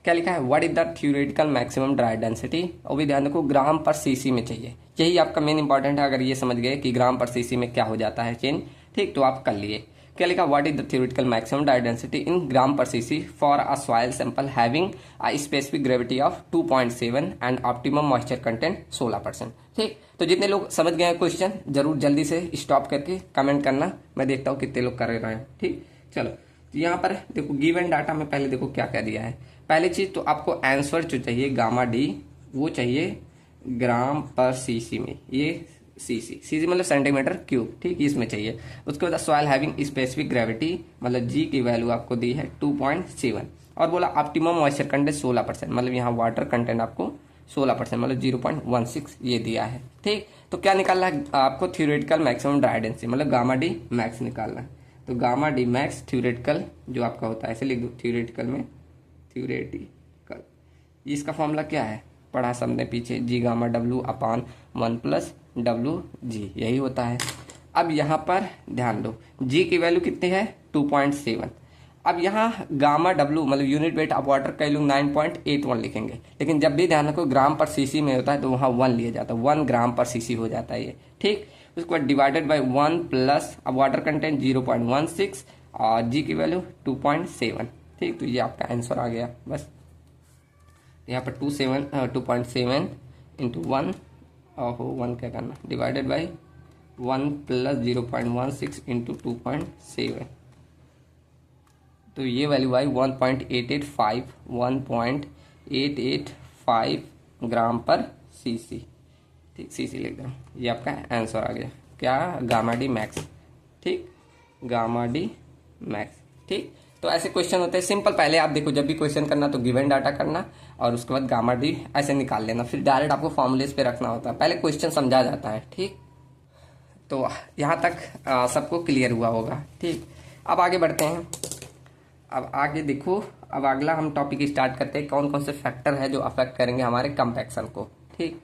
क्या लिखा है, what is the theoretical maximum dry density, और भी ध्यान रखो ग्राम पर सीसी में चाहिए। यही आपका मेन इंपॉर्टेंट है। अगर ये समझ गए कि ग्राम पर सीसी में क्या हो जाता है चेंज, ठीक, तो आप कर लिए। क्या लिखा, what is the theoretical maximum dry density in gram per CC for a soil sample having a specific gravity of 2.7 and optimum moisture content 16%। ठीक, तो जितने लोग समझ गए हैं क्वेश्चन, जरूर जल्दी से स्टॉप करके कमेंट करना, मैं देखता हूँ कितने लोग कर रहे हैं। ठीक, चलो तो यहाँ पर देखो गिवन डाटा में पहले देखो क्या क्या दिया है। पहली चीज तो आपको आंसर जो चाहिए गामा डी, वो चाहिए ग्राम पर सीसी में। ये सीसी मतलब सेंटीमीटर क्यूब। ठीक, इसमें चाहिए। उसके बाद सॉइल हैविंग स्पेसिफिक ग्रेविटी, मतलब जी की वैल्यू आपको दी है 2.7, और बोला ऑप्टिमम मॉइस्चर कंटेंट 16%, मतलब यहाँ वाटर कंटेंट आपको 16%, मतलब 0.16 ये दिया है। ठीक, तो क्या निकालना है आपको, थ्योरेटिकल मैक्सिमम ड्राई डेंसिटी, मतलब गामा डी मैक्स निकालना है। तो गामा डी मैक्स थ्योरेटिकल जो आपका होता है, ऐसे लिख दो थ्योरेटिकल में, थ्योरेटिकल इसका फॉर्मूला क्या है, पढ़ा सबने पीछे, जी gamma W upon 1 plus W जी, यही होता है। अब यहाँ पर ध्यान दो, जी की वैल्यू कितनी है 2.7। अब यहाँ गामा डब्ल्यू मतलब यूनिट वेट ऑफ वाटर का लोग 9.81 लिखेंगे, लेकिन जब भी ध्यान रखो ग्राम पर सीसी में होता है तो वहाँ 1 लिया जाता है, 1 ग्राम पर सीसी हो जाता है ये। ठीक, उसके बाद डिवाइडेड बाय 1 प्लस, अब वाटर कंटेंट 0.16 और जी की वैल्यू 2.7। ठीक, तो ये आपका आंसर आ गया। बस यहाँ पर 2.7 इंटू 1, ओहो 1 क्या करना, डिवाइडेड बाई 1 प्लस 0.16 इंटू 2.7, तो ये वैल्यू आई 1.885 ग्राम पर सीसी। ठीक, सीसी लिख दो, ये आपका आंसर आ गया। क्या, गामा डी मैक्स। ठीक, गामा डी मैक्स। ठीक, तो ऐसे क्वेश्चन होते हैं सिंपल। पहले आप देखो, जब भी क्वेश्चन करना तो गिवन डाटा करना, और उसके बाद गामा डी ऐसे निकाल लेना, फिर डायरेक्ट आपको फॉर्मूलेस पे रखना होता है, पहले क्वेश्चन समझा जाता है। ठीक, तो यहाँ तक सबको क्लियर हुआ होगा। ठीक, अब आगे बढ़ते हैं। अब आगे देखो, अब अगला हम टॉपिक स्टार्ट करते हैं, कौन कौन से फैक्टर है जो अफेक्ट करेंगे हमारे कंपैक्शन को। ठीक,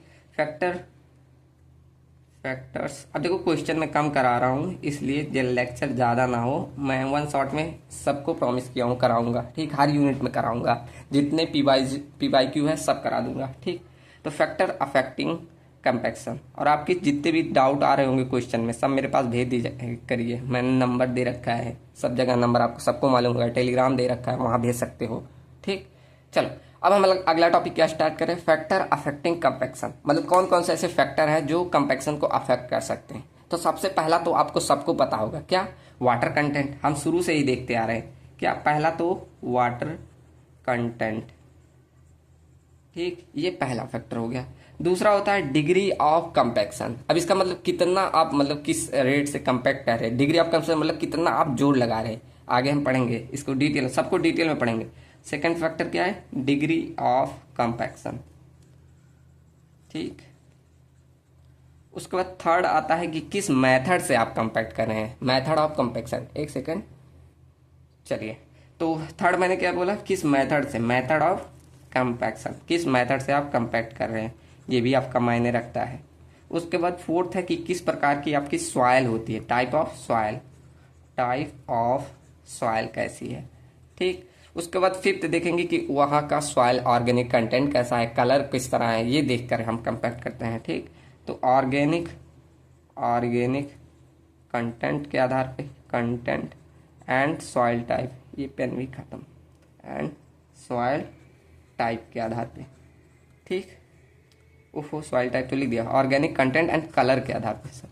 फैक्टर्स अब देखो क्वेश्चन में कम करा रहा हूँ, इसलिए जो लेक्चर ज़्यादा ना हो, मैं 1 शॉट में सबको प्रॉमिस किया हूँ कराऊंगा। ठीक, हर यूनिट में कराऊंगा, जितने पीवाईक्यू है सब करा दूंगा। ठीक, तो फैक्टर अफेक्टिंग कंपैक्शन, और आपके जितने भी डाउट आ रहे होंगे क्वेश्चन में, सब मेरे पास भेज दीजिए करिए, मैंने नंबर दे रखा है, सब जगह नंबर आपको सबको मालूम होगा, टेलीग्राम दे रखा है, वहाँ भेज सकते हो। ठीक, चलो अब हम अगला टॉपिक क्या स्टार्ट करें, फैक्टर अफेक्टिंग कंपैक्शन, मतलब कौन कौन से ऐसे फैक्टर हैं जो कंपैक्शन को अफेक्ट कर सकते हैं। तो सबसे पहला तो आपको सबको पता होगा, क्या, वाटर कंटेंट। हम शुरू से ही देखते आ रहे हैं, क्या, पहला तो वाटर कंटेंट। ठीक, ये पहला फैक्टर हो गया। दूसरा होता है डिग्री ऑफ कंपैक्शन। अब इसका मतलब कितना आप मतलब किस रेट से कंपैक्ट कर रहे हैं, डिग्री ऑफ कंपैक्शन मतलब कितना आप जोर लगा रहे हैं। आगे हम पढ़ेंगे इसको डिटेल, सबको डिटेल में पढ़ेंगे। सेकंड फैक्टर क्या है, डिग्री ऑफ कंपैक्शन। ठीक, उसके बाद थर्ड आता है कि किस मेथड से आप कंपैक्ट कर रहे हैं, मेथड ऑफ कंपैक्शन। एक सेकंड, चलिए, तो थर्ड मैंने क्या बोला, किस मेथड से, मेथड ऑफ कंपैक्शन, किस मेथड से आप कंपैक्ट कर रहे हैं, ये भी आपका मायने रखता है। उसके बाद फोर्थ है कि किस प्रकार की आपकी सॉइल होती है, type of soil, type of soil कैसी है। ठीक, उसके बाद फिफ्थ देखेंगे कि वहाँ का सॉइल ऑर्गेनिक कंटेंट कैसा है, कलर किस तरह है, ये देखकर हम कंपैक्ट करते हैं। ठीक, तो ऑर्गेनिक कंटेंट के आधार पे, कंटेंट एंड सॉइल टाइप, ये पेन भी खत्म, एंड सॉइल टाइप के आधार पे। ठीक, ओहो सॉइल टाइप तो लिख दिया, ऑर्गेनिक कंटेंट एंड कलर के आधार पे सर,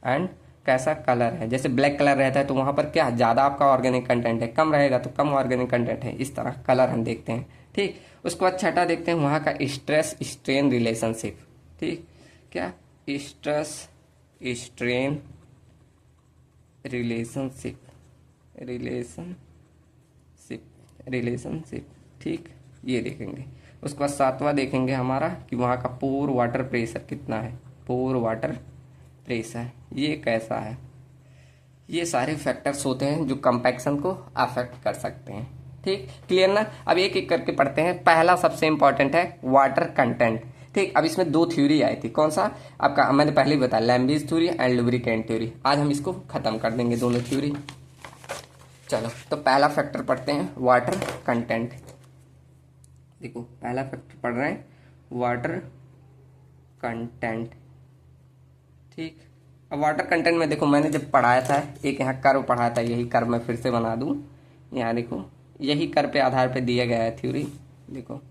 एंड कैसा कलर है, जैसे ब्लैक कलर रहता है तो वहाँ पर क्या ज़्यादा आपका ऑर्गेनिक कंटेंट है, कम रहेगा तो कम ऑर्गेनिक कंटेंट है, इस तरह कलर हम देखते हैं। ठीक, उसके बाद छठा देखते हैं वहाँ का स्ट्रेस स्ट्रेन रिलेशनशिप। ठीक, क्या, स्ट्रेस स्ट्रेन रिलेशनशिप। ठीक, ये देखेंगे। उसके बाद सातवां देखेंगे हमारा कि वहाँ का पोर वाटर प्रेशर कितना है, पोर वाटर प्रेशर ये कैसा है। ये सारे फैक्टर्स होते हैं जो कंपैक्शन को अफेक्ट कर सकते हैं। ठीक, क्लियर ना। अब एक एक करके पढ़ते हैं। पहला सबसे इंपॉर्टेंट है वाटर कंटेंट। ठीक, अब इसमें दो थ्योरी आई थी, कौन सा आपका, मैंने पहले ही बताया, लैम्बिज थ्योरी एंड लुब्रिकेंट थ्योरी। आज हम इसको खत्म कर देंगे दोनों थ्योरी। चलो, तो पहला फैक्टर पढ़ते हैं वाटर कंटेंट। देखो पहला फैक्टर पढ़ रहे हैं वाटर कंटेंट। ठीक, अब वाटर कंटेंट में देखो मैंने जब पढ़ाया था, एक यहाँ कर्व पढ़ाया था, यही कर्व मैं फिर से बना दूं। यहाँ देखो यही कर्व पे आधार पे दिया गया है थ्योरी। देखो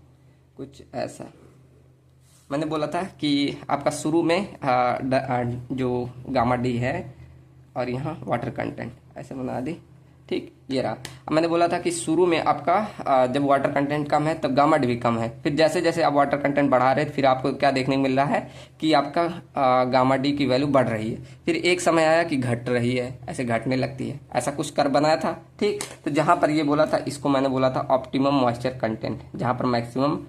कुछ ऐसा मैंने बोला था कि आपका शुरू में जो गामा डी है और यहाँ वाटर कंटेंट ऐसे बना दी। ठीक, ये रहा। अब मैंने बोला था कि शुरू में आपका जब वाटर कंटेंट कम है तब गामा डी भी कम है। फिर जैसे जैसे आप वाटर कंटेंट बढ़ा रहे फिर आपको क्या देखने को मिल रहा है कि आपका गामा डी की वैल्यू बढ़ रही है। फिर एक समय आया कि घट रही है, ऐसे घटने लगती है। ऐसा कुछ कर बनाया था। ठीक, तो जहां पर ये बोला था इसको मैंने बोला था ऑप्टिमम मॉइस्चर कंटेंट, जहां पर मैक्सिमम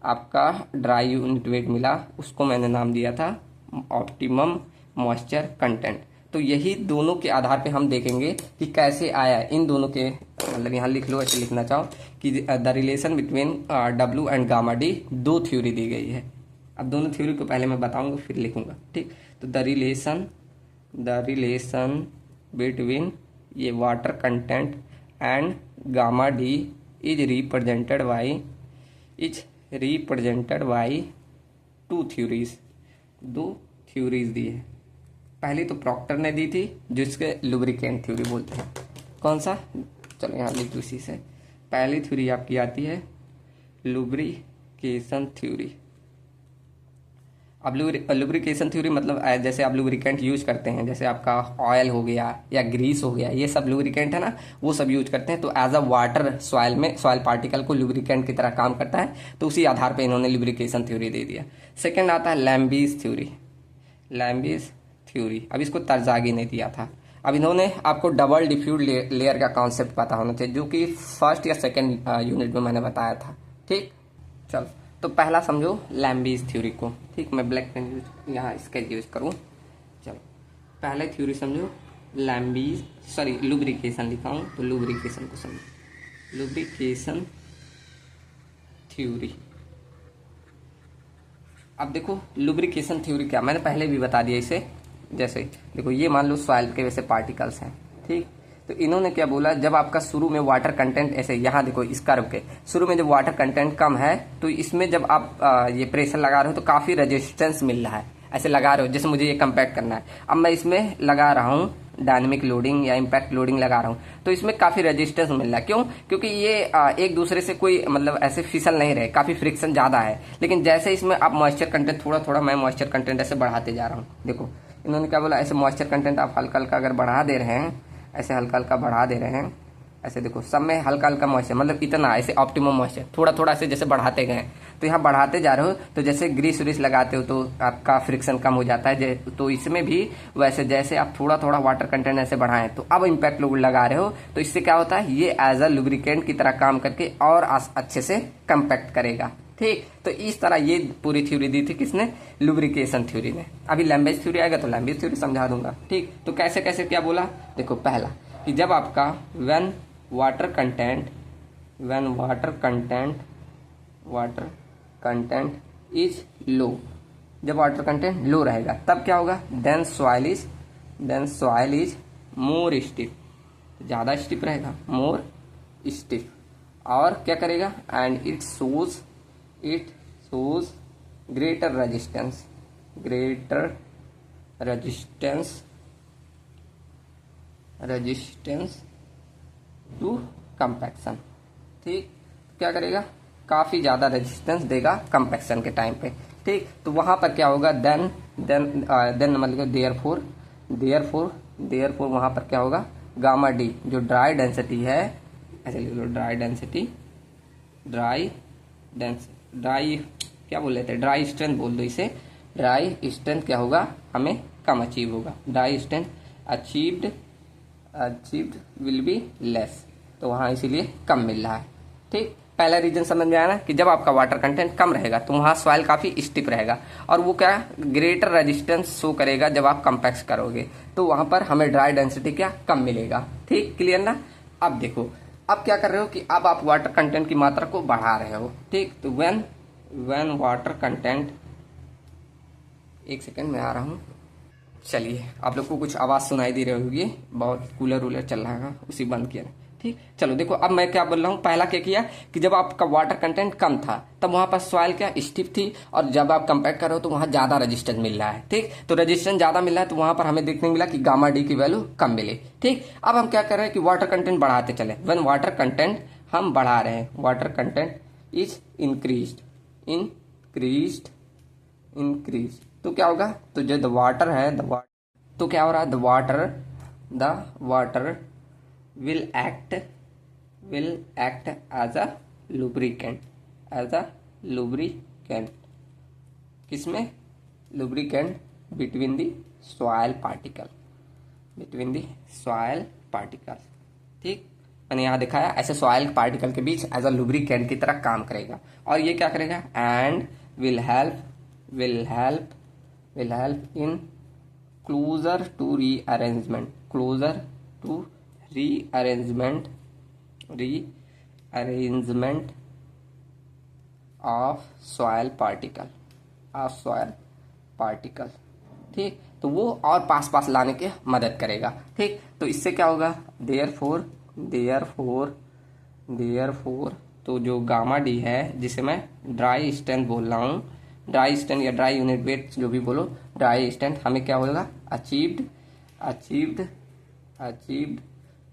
आपका ड्राई यूनिट वेट मिला उसको मैंने नाम दिया था ऑप्टिमम मॉइस्चर कंटेंट। तो यही दोनों के आधार पे हम देखेंगे कि कैसे आया इन दोनों के, मतलब यहाँ लिख लो, ऐसे लिखना चाहो कि the relation between W and gamma D, दो थ्योरी दी गई है। अब दोनों थ्योरी को पहले मैं बताऊंगा फिर लिखूंगा। ठीक, तो द रिलेशन बिटवीन ये water content and gamma D is represented by two theories, दो थ्योरीज दी है। पहली तो प्रॉक्टर ने दी थी जिसके लुब्रिकेंट थ्योरी बोलते हैं। कौन सा, चलो यहाँ लिख दो इसी से। पहली थ्योरी आपकी आती है लुब्रिकेशन थ्योरी। अब लुब्रिकेशन थ्योरी मतलब जैसे आप लुब्रिकेंट यूज करते हैं, जैसे आपका ऑयल हो गया या ग्रीस हो गया, ये सब लुब्रिकेंट है ना, वो सब यूज करते हैं। तो एज अ वाटर सॉइल में सॉइल पार्टिकल को लुब्रिकेंट की तरह काम करता है, तो उसी आधार पे इन्होंने लुब्रिकेशन थ्योरी दे दिया। सेकेंड आता है लैम्बिज थ्योरी। अब इसको तरजागी ने दिया था। अब इन्होंने आपको डबल डिफ्यूज लेयर का कॉन्सेप्ट पता होना चाहिए, जो कि फर्स्ट या सेकंड यूनिट में मैंने बताया था। ठीक, चलो तो पहला समझो लैम्बिज थ्योरी को। ठीक, मैं ब्लैक पेन यहाँ स्केच यूज करूँ। चलो पहले थ्योरी समझो लुब्रिकेशन लिखा हूँ तो लुब्रिकेशन को समझो। लुब्रिकेशन थ्योरी, अब देखो लुब्रिकेशन थ्योरी क्या, मैंने पहले भी बता दिया इसे। जैसे देखो ये मान लो सॉइल के वैसे पार्टिकल्स हैं। ठीक, तो इन्होंने क्या बोला, जब आपका शुरू में वाटर कंटेंट, ऐसे यहाँ देखो इस कर्व के शुरू में जब वाटर कंटेंट कम है तो इसमें जब आप ये प्रेशर लगा रहे हो तो काफी रेजिस्टेंस मिल रहा है। ऐसे लगा रहे हो जैसे मुझे ये कंपैक्ट करना है, अब मैं इसमें लगा रहा हूँ डायनेमिक लोडिंग या इम्पैक्ट लोडिंग लगा रहा हूँ, तो इसमें काफी रेजिस्टेंस मिल रहा है। क्यों? क्योंकि ये एक दूसरे से कोई मतलब ऐसे फिसल नहीं रहे, काफी फ्रिक्शन ज्यादा है। लेकिन जैसे इसमें आप मॉइस्चर कंटेंट थोड़ा थोड़ा, मैं मॉइस्चर कंटेंट ऐसे बढ़ाते जा रहा हूँ। देखो इन्होंने क्या बोला, ऐसे मॉइस्चर कंटेंट आप हल्का हल्का अगर बढ़ा दे रहे हैं, ऐसे हल्का हल्का बढ़ा दे रहे हैं, ऐसे देखो सब में हल्का हल्का मॉइस्चर, मतलब इतना ऐसे ऑप्टिमम मॉइस्चर थोड़ा थोड़ा ऐसे जैसे बढ़ाते गए, तो यहाँ बढ़ाते जा रहे हो तो जैसे ग्रीस व्रीस लगाते हो तो आपका फ्रिक्शन कम हो जाता है। तो इसमें भी वैसे जैसे आप थोड़ा थोड़ा वाटर कंटेंट ऐसे बढ़ाएं तो अब इम्पैक्ट लोड लगा रहे हो, तो इससे क्या होता है, ये एज अ लुब्रिकेंट की तरह काम करके और अच्छे से कंपैक्ट करेगा। ठीक, तो इस तरह ये पूरी थ्योरी दी थी किसने, लुब्रिकेशन थ्योरी ने। अभी लैम्बिज थ्योरी आएगा तो लैम्बिज थ्योरी समझा दूंगा। ठीक, तो कैसे कैसे क्या बोला, देखो पहला कि जब आपका when water content is low, जब वाटर कंटेंट लो रहेगा तब क्या होगा, then soil is more stiff, ज्यादा स्टिफ रहेगा, मोर स्टिफ, और क्या करेगा, and it shows greater resistance to compaction. ठीक, क्या करेगा, काफी ज्यादा रेजिस्टेंस देगा कंपैक्शन के टाइम पे। ठीक, तो वहां पर क्या होगा, देन मतलब देयरफॉर वहां पर क्या होगा, गामा डी जो ड्राई डेंसिटी है, ऐसे लिख लो, ड्राई क्या बोल रहे थे, ड्राई स्ट्रेंथ बोल दो इसे। ड्राई स्ट्रेंथ क्या होगा, हमें कम अचीव होगा, dry strength achieved will be less, तो वहां इसीलिए कम मिल रहा है। ठीक, पहला रीजन समझ में आया ना कि जब आपका वाटर कंटेंट कम रहेगा तो वहां सॉइल काफी स्टिफ रहेगा और वो क्या ग्रेटर रेजिस्टेंस शो करेगा जब आप कंपैक्ट करोगे, तो वहां पर हमें ड्राई डेंसिटी क्या कम मिलेगा। ठीक, क्लियर ना। अब देखो, अब क्या कर रहे हो कि अब आप वाटर कंटेंट की मात्रा को बढ़ा रहे हो। ठीक, तो व्हेन वाटर कंटेंट, एक सेकेंड में आ रहा हूँ। चलिए, आप लोग को कुछ आवाज सुनाई दे रही होगी, बहुत कूलर वूलर चल रहा है, उसी बंद किया। ठीक, चलो देखो अब मैं क्या बोल रहा हूँ। पहला क्या किया कि जब आपका वाटर कंटेंट कम था तब वहां पर सॉइल क्या स्टिफ थी, और जब आप कंपेयर करो तो वहां ज्यादा रेजिस्टेंस मिल रहा है। ठीक, तो रेजिस्टेंस ज्यादा मिल रहा है तो वहां पर हमें देखने मिला कि गामा डी की वैल्यू कम मिली। ठीक, अब हम क्या कर रहे हैं कि वाटर कंटेंट बढ़ाते चले। व्हेन वाटर कंटेंट हम बढ़ा रहे हैं, वाटर कंटेंट इज इंक्रीज, तो क्या होगा, तो जो द वाटर है, तो क्या हो रहा है, the water will act as a lubricant, किसमें, lubricant between the soil particle. ठीक, मैंने यहाँ दिखाया ऐसे सॉइल पार्टिकल के बीच एज अ लुब्रिकेंट की तरह काम करेगा। और ये क्या करेगा, and will help in closer to rearrangement of soil particle. ठीक, तो वो और पास लाने के मदद करेगा। ठीक, तो इससे क्या होगा, देयरफॉर तो जो गामा डी है, जिसे मैं ड्राई स्ट्रेंथ बोल रहा हूँ, ड्राई स्ट्रेंथ या ड्राई यूनिट वेट जो भी बोलो, ड्राई स्ट्रेंथ हमें क्या होगा, अचीव्ड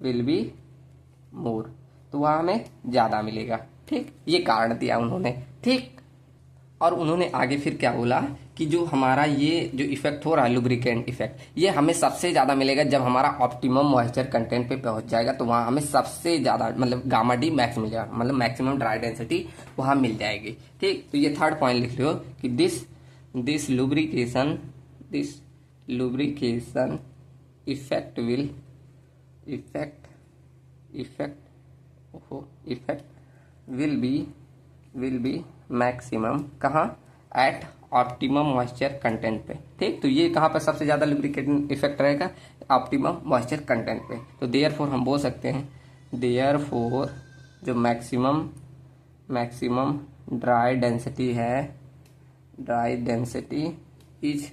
विल बी मोर, तो वह हमें ज्यादा मिलेगा। ठीक, ये कारण दिया उन्होंने। ठीक, और उन्होंने आगे फिर क्या बोला कि जो हमारा ये जो इफेक्ट हो रहा है लुब्रिकेंट इफेक्ट, ये हमें सबसे ज्यादा मिलेगा जब हमारा ऑप्टिमम मॉइस्चर कंटेंट पे पहुंच जाएगा, तो वहां हमें सबसे ज्यादा मतलब गामा डी मैक्स मिल जाएगा, मतलब मैक्सिमम ड्राई डेंसिटी वहां मिल जाएगी। ठीक, तो ये थर्ड पॉइंट लिख लो कि this lubrication effect will be maximum कहाँ, एट ऑप्टिमम मॉइस्चर कंटेंट पे। ठीक, तो ये कहाँ पर सबसे ज्यादा लुब्रिकेटिंग इफेक्ट रहेगा, ऑप्टिमम मॉइस्चर कंटेंट पे। तो देयरफॉर हम बोल सकते हैं, देयरफॉर जो मैक्सिमम ड्राई डेंसिटी है, ड्राई डेंसिटी इज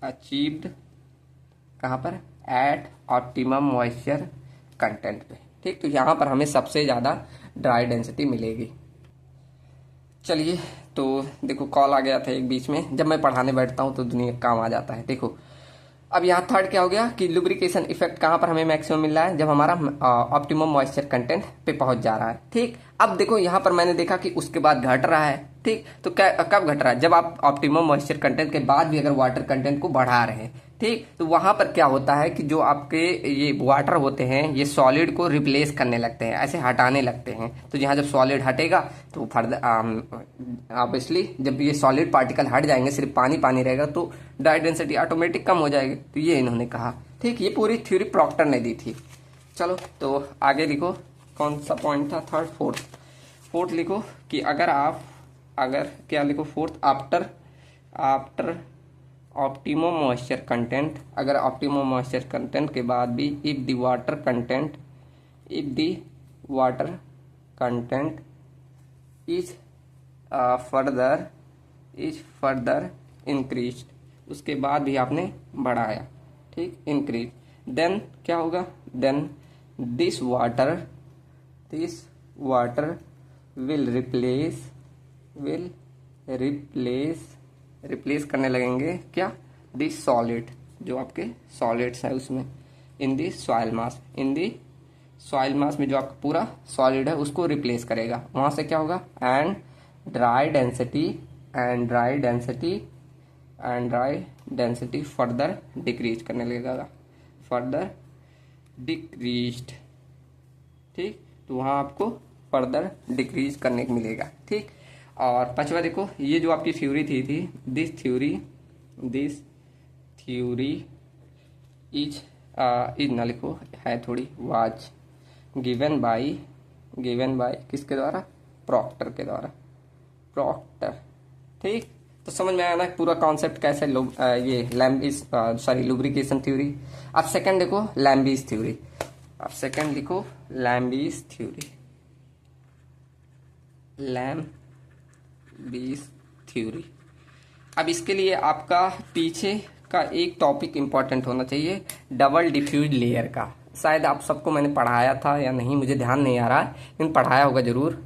अचीव्ड कहाँ पर, एट ऑप्टिमम मॉइस्चर कंटेंट पे। ठीक, तो यहाँ पर हमें सबसे ज्यादा ड्राई डेंसिटी मिलेगी। चलिए, तो देखो कॉल आ गया था एक बीच में, जब मैं पढ़ाने बैठता हूँ तो दुनिया काम आ जाता है। देखो अब यहाँ थर्ड क्या हो गया कि लुब्रिकेशन इफेक्ट कहाँ पर हमें मैक्सिमम मिल रहा है, जब हमारा ऑप्टिमम मॉइस्चर कंटेंट पे पहुंच जा रहा है। ठीक, अब देखो यहाँ पर मैंने देखा कि उसके बाद घट रहा है। ठीक, तो क्या कब घट रहा है, जब आप ऑप्टिमम मॉइस्चर कंटेंट के बाद भी अगर वाटर कंटेंट को बढ़ा रहे हैं। ठीक, तो वहां पर क्या होता है कि जो आपके ये वाटर होते हैं ये सॉलिड को रिप्लेस करने लगते हैं, ऐसे हटाने लगते हैं। तो यहाँ जब सॉलिड हटेगा तो फर्दर ऑब्वियसली जब ये सॉलिड पार्टिकल हट जाएंगे, सिर्फ पानी रहेगा, तो ड्राई डेंसिटी ऑटोमेटिक कम हो जाएगी। तो ये इन्होंने कहा। ठीक, ये पूरी थ्योरी प्रॉक्टर ने दी थी। चलो तो आगे लिखो, कौन सा पॉइंट था, थर्ड फोर्थ लिखो कि अगर क्या लिखो, fourth after optimum moisture content, अगर ऑप्टिमम मॉइस्चर कंटेंट के बाद भी if the water content is further increase, उसके बाद भी आपने बढ़ाया। ठीक, इंक्रीज, देन क्या होगा, then this water will replace करने लगेंगे क्या, दिस सॉलिड, जो आपके सॉलिड्स है उसमें, इन दी सॉइल मास में जो आपका पूरा सॉलिड है उसको रिप्लेस करेगा। वहां से क्या होगा, and dry density further decrease करने लगेगा, फर्दर डिक्रीज्ड। ठीक, तो वहां आपको फर्दर डिक्रीज करने को मिलेगा। ठीक, और पांचवा देखो, ये जो आपकी थ्योरी थी दिस थ्योरी इज ना लिखो, है थोड़ी, was given by given by किसके द्वारा, प्रॉक्टर के द्वारा, प्रॉक्टर। ठीक, तो समझ में आया ना पूरा कॉन्सेप्ट कैसे ये लैम्बिस सॉरी लुब्रिकेशन थ्योरी। अब सेकंड देखो लैम्बिस थ्योरी, अब सेकंड लिखो लैम्बिस थ्योरी, लैम्बिस थ्योरी। अब इसके लिए आपका पीछे का एक टॉपिक इंपॉर्टेंट होना चाहिए, डबल डिफ्यूज लेयर का। शायद आप सबको मैंने पढ़ाया था या नहीं, मुझे ध्यान नहीं आ रहा, लेकिन पढ़ाया होगा जरूर।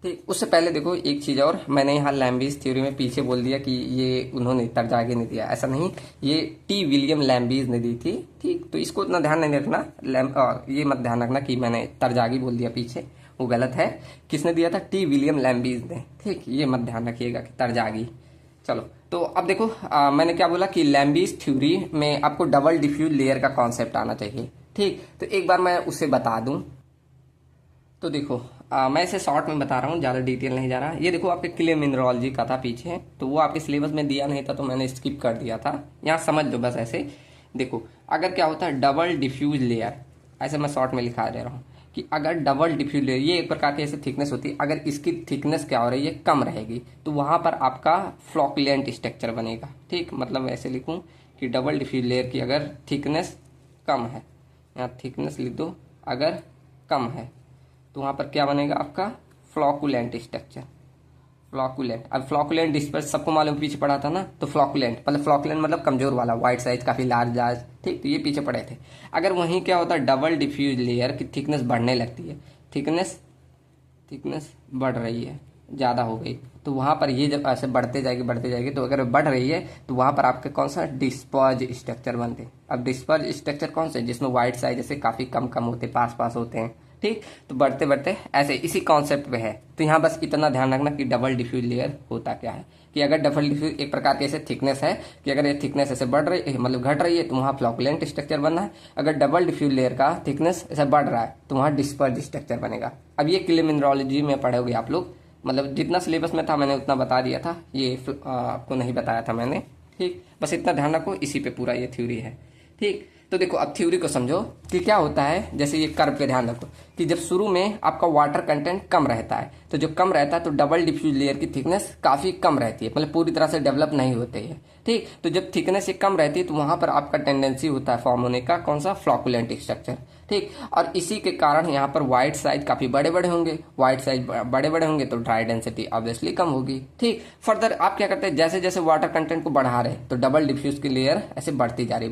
ठीक, उससे पहले देखो एक चीज और, मैंने यहाँ लैम्बिस थ्योरी में पीछे बोल दिया कि ये उन्होंने तरजागे ने दिया, ऐसा नहीं, ये टी विलियम लैम्बिस ने दी थी। ठीक, तो इसको इतना ध्यान नहीं रखना, ये मत ध्यान रखना कि मैंने तरजागी बोल दिया पीछे, वो गलत है। किसने दिया था, टी विलियम लैम्बिस ने। ठीक, ये मत ध्यान रखिएगा कि तरजागी। चलो, तो अब देखो मैंने क्या बोला कि लैम्बिस थ्योरी में आपको डबल डिफ्यूज लेयर का कॉन्सेप्ट आना चाहिए। ठीक, तो एक बार मैं उसे बता दूं। तो देखो मैं इसे शॉर्ट में बता रहा हूँ, ज़्यादा डिटेल नहीं जा रहा। ये देखो आपके क्ले मिनरोलॉजी का था पीछे, तो वो आपके सिलेबस में दिया नहीं था तो मैंने स्किप कर दिया था। यहाँ समझ लो बस ऐसे। देखो अगर क्या होता है डबल डिफ्यूज लेयर, ऐसे मैं शॉर्ट में लिखा दे रहा हूँ कि अगर डबल डिफ्यूज लेयर, ये एक प्रकार की ऐसे थिकनेस होती है, अगर इसकी थिकनेस क्या हो रही है, कम रहेगी, तो वहाँ पर आपका फ्लॉकुलेंट स्ट्रक्चर बनेगा। ठीक, मतलब ऐसे लिखूँ कि डबल डिफ्यूज लेयर की अगर थिकनेस कम है, यहाँ थिकनेस लिख दो, अगर कम है तो वहाँ पर क्या बनेगा आपका फ्लॉकुलेंट स्ट्रक्चर, फ्लॉकुलेंट। अब फ्लॉकुलेंट डिस्पर्स सबको मालूम, पीछे पढ़ा था ना, तो फ्लॉकुलेंट मतलब फ्लॉकुलेंट मतलब कमजोर वाला, वाइड साइज, काफी लार्ज लार्ज। ठीक, तो ये पीछे पढ़े थे। अगर वहीं क्या होता है डबल डिफ्यूज लेयर की थिकनेस बढ़ने लगती है, थिकनेस बढ़ रही है, ज़्यादा हो गई, तो वहाँ पर ये जब ऐसे बढ़ते जाएगी, तो अगर बढ़ रही है तो वहाँ पर आपके कौन सा डिस्पर्ज स्ट्रक्चर बनते हैं। अब डिस्पर्ज स्ट्रक्चर कौन से, जिसमें वाइड साइज जैसे काफ़ी कम कम होते, पास पास होते हैं। ठीक, तो बढ़ते बढ़ते ऐसे इसी कॉन्सेप्ट पे है। तो यहाँ बस इतना ध्यान रखना कि डबल डिफ्यूज लेयर होता क्या है, कि अगर डबल डिफ्यूज एक प्रकार की ऐसे थिकनेस है कि अगर ये थिकनेस ऐसे बढ़ रही है, मतलब घट रही है, तो वहाँ फ्लॉकुलेंट स्ट्रक्चर बनना है। अगर डबल डिफ्यूज लेयर का थिकनेस ऐसे बढ़ रहा है तो वहाँ डिस्पर्ज स्ट्रक्चर बनेगा। अब ये क्ले मिनरोलॉजी में पढ़ोगे आप लोग, मतलब जितना सिलेबस में था मैंने उतना बता दिया था, ये आपको नहीं बताया था मैंने। ठीक, बस इतना ध्यान रखो, इसी पे पूरा ये थ्योरी है। ठीक, तो देखो अब थ्योरी को समझो कि क्या होता है। जैसे ये कर्व पे ध्यान रखो कि जब शुरू में आपका वाटर कंटेंट कम रहता है, तो जो कम रहता है तो डबल डिफ्यूज लेयर की थिकनेस काफी कम रहती है, मतलब पूरी तरह से डेवलप नहीं होते हैं। ठीक, तो जब थिकनेस ये कम रहती है तो वहां पर आपका टेंडेंसी होता है फॉर्म होने का कौन सा, फ्लॉकुलेंट स्ट्रक्चर। ठीक, और इसी के कारण यहाँ पर वाइड साइज काफी बड़े बड़े होंगे, वाइड साइज बड़े बड़े होंगे तो ड्राई डेंसिटी ऑब्वियसली कम होगी। ठीक, फर्दर आप क्या करते हैं, जैसे जैसे वाटर कंटेंट को बढ़ा रहे तो डबल डिफ्यूज की लेयर ऐसे बढ़ती जा रही,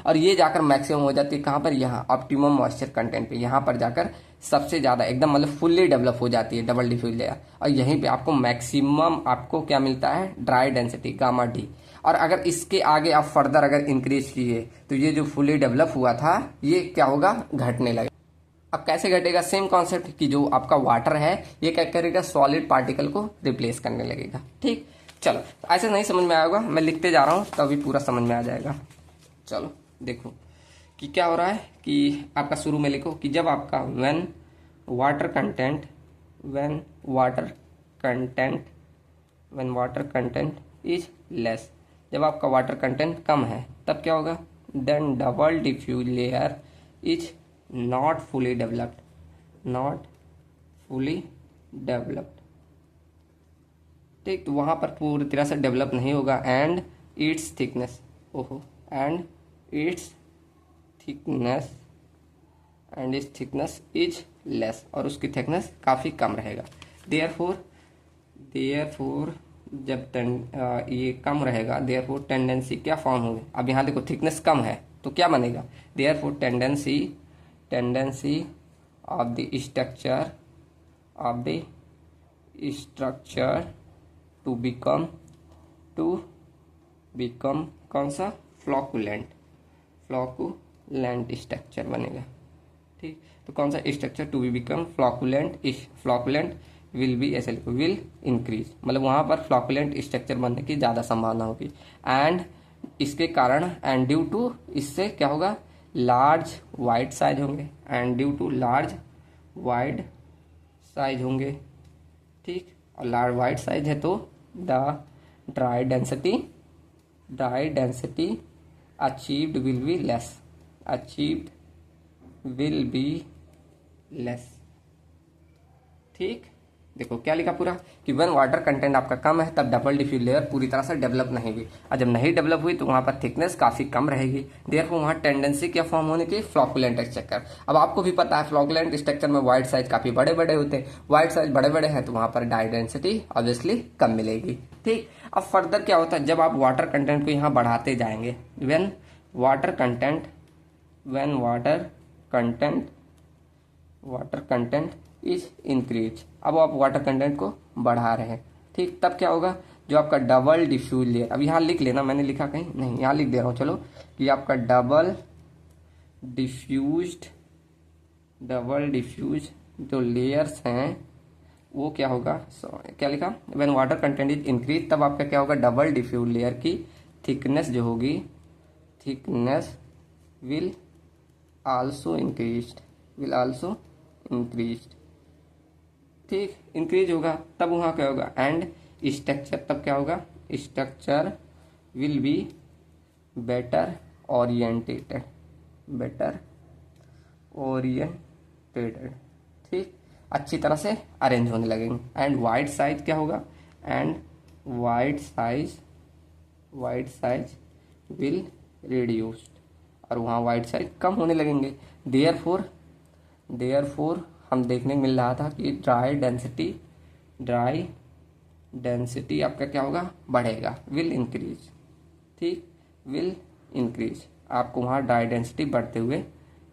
और ये जाकर मैक्सिमम हो जाती है कहाँ पर, यहाँ ऑप्टिमम मॉइस्चर कंटेंट पे, यहाँ पर जाकर सबसे ज्यादा एकदम मतलब फुल्ली डेवलप हो जाती है डबल डिफ्यूज लेयर, और यहीं पे आपको मैक्सिमम आपको क्या मिलता है, ड्राई डेंसिटी गामा डी। और अगर इसके आगे आप फर्दर अगर इंक्रीज किए तो ये जो फुली डेवलप हुआ था ये क्या होगा, घटने लगेगा। अब कैसे घटेगा, सेम कॉन्सेप्ट कि जो आपका वाटर है ये क्या करेगा, सॉलिड पार्टिकल को रिप्लेस करने लगेगा। ठीक, चलो ऐसे नहीं समझ में आएगा, मैं लिखते जा रहा हूँ तभी पूरा समझ में आ जाएगा। चलो देखो कि क्या हो रहा है कि आपका शुरू में लिखो कि जब आपका when water content is less, जब आपका वाटर कंटेंट कम है तब क्या होगा, then double diffuse layer is not fully developed. ठीक, तो वहां पर पूरी तरह से डेवलप नहीं होगा, and it's thickness is less, और उसकी थिकनेस काफी कम रहेगा। देयरफॉर जब ये कम रहेगा, देयरफॉर टेंडेंसी क्या फॉर्म होगी। अब यहाँ देखो थिकनेस कम है तो क्या बनेगा, therefore tendency of the structure to become कौन सा, फ्लॉकुलेंट स्ट्रक्चर बनेगा। ठीक, तो कौन सा structure, to be become flocculent will be, ऐसे लिखो, विल इंक्रीज, मतलब वहां पर फ्लॉकुलेंट स्ट्रक्चर बनने की ज्यादा संभावना होगी। एंड इसके कारण, एंड ड्यू टू, इससे क्या होगा, लार्ज वाइड साइज होंगे, and due to large void size होंगे। ठीक, और लार्ज वाइड साइज है तो the dry density achieved will be less. ठीक, देखो क्या लिखा पूरा कि व्हेन वाटर कंटेंट आपका कम है तब डबल डिफ्यूज लेयर पूरी तरह से डेवलप नहीं हुई, और जब नहीं डेवलप हुई तो वहां पर थिकनेस काफी कम रहेगी। देयरफॉर वहां टेंडेंसी क्या फॉर्म होने की, फ्लॉकुलेंट स्ट्रक्चर। अब आपको भी पता है फ्लॉकुलेंट स्ट्रक्चर में वाइड साइज काफी बड़े बड़े होते हैं, वाइड साइज बड़े बड़े हैं तो वहां पर डाई डेंसिटी ऑब्वियसली कम मिलेगी। ठीक, अब फर्दर क्या होता है जब आप वाटर कंटेंट को यहाँ बढ़ाते जाएंगे, when water content is increase, अब आप वाटर कंटेंट को बढ़ा रहे हैं। ठीक, तब क्या होगा, जो आपका डबल डिफ्यूज लेयर, अब यहाँ लिख लेना, मैंने लिखा कहीं नहीं, यहाँ लिख दे रहा हूँ चलो, कि आपका डबल डिफ्यूज जो लेयर्स हैं वो क्या होगा, क्या लिखा, when water content is increase, तब आपका क्या होगा, डबल डिफ्यूज लेयर की थिकनेस जो होगी, थिकनेस विल आल्सो इंक्रीज। ठीक, इंक्रीज होगा तब वहाँ क्या होगा, एंड स्ट्रक्चर, तब क्या होगा, structure will be better oriented. ठीक, अच्छी तरह से अरेंज होने लगेंगे। एंड वाइड साइज क्या होगा, and wide size will reduced, और वहाँ वाइड साइज कम होने लगेंगे। देयरफॉर हम देखने को मिल रहा था कि ड्राई डेंसिटी आपका क्या होगा, बढ़ेगा, विल इंक्रीज। ठीक, विल इंक्रीज, आपको वहाँ ड्राई डेंसिटी बढ़ते हुए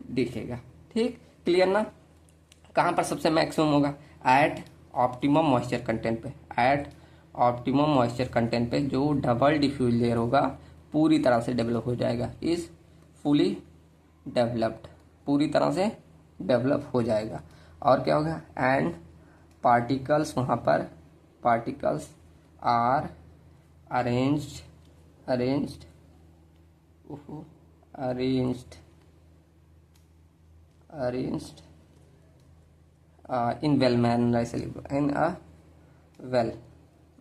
दिखेगा। ठीक, क्लियर ना। कहाँ पर सबसे मैक्सिमम होगा, एट ऑप्टिमम मॉइस्चर कंटेंट पे जो डबल डिफ्यूज लेयर होगा पूरी तरह से डेवलप हो जाएगा, इज फुली डेवलप्ड, पूरी तरह से डेवलप हो जाएगा। और क्या होगा, एंड पार्टिकल्स, वहाँ पर particles are arranged in well manner, ऐसे लिखो, इन अ वेल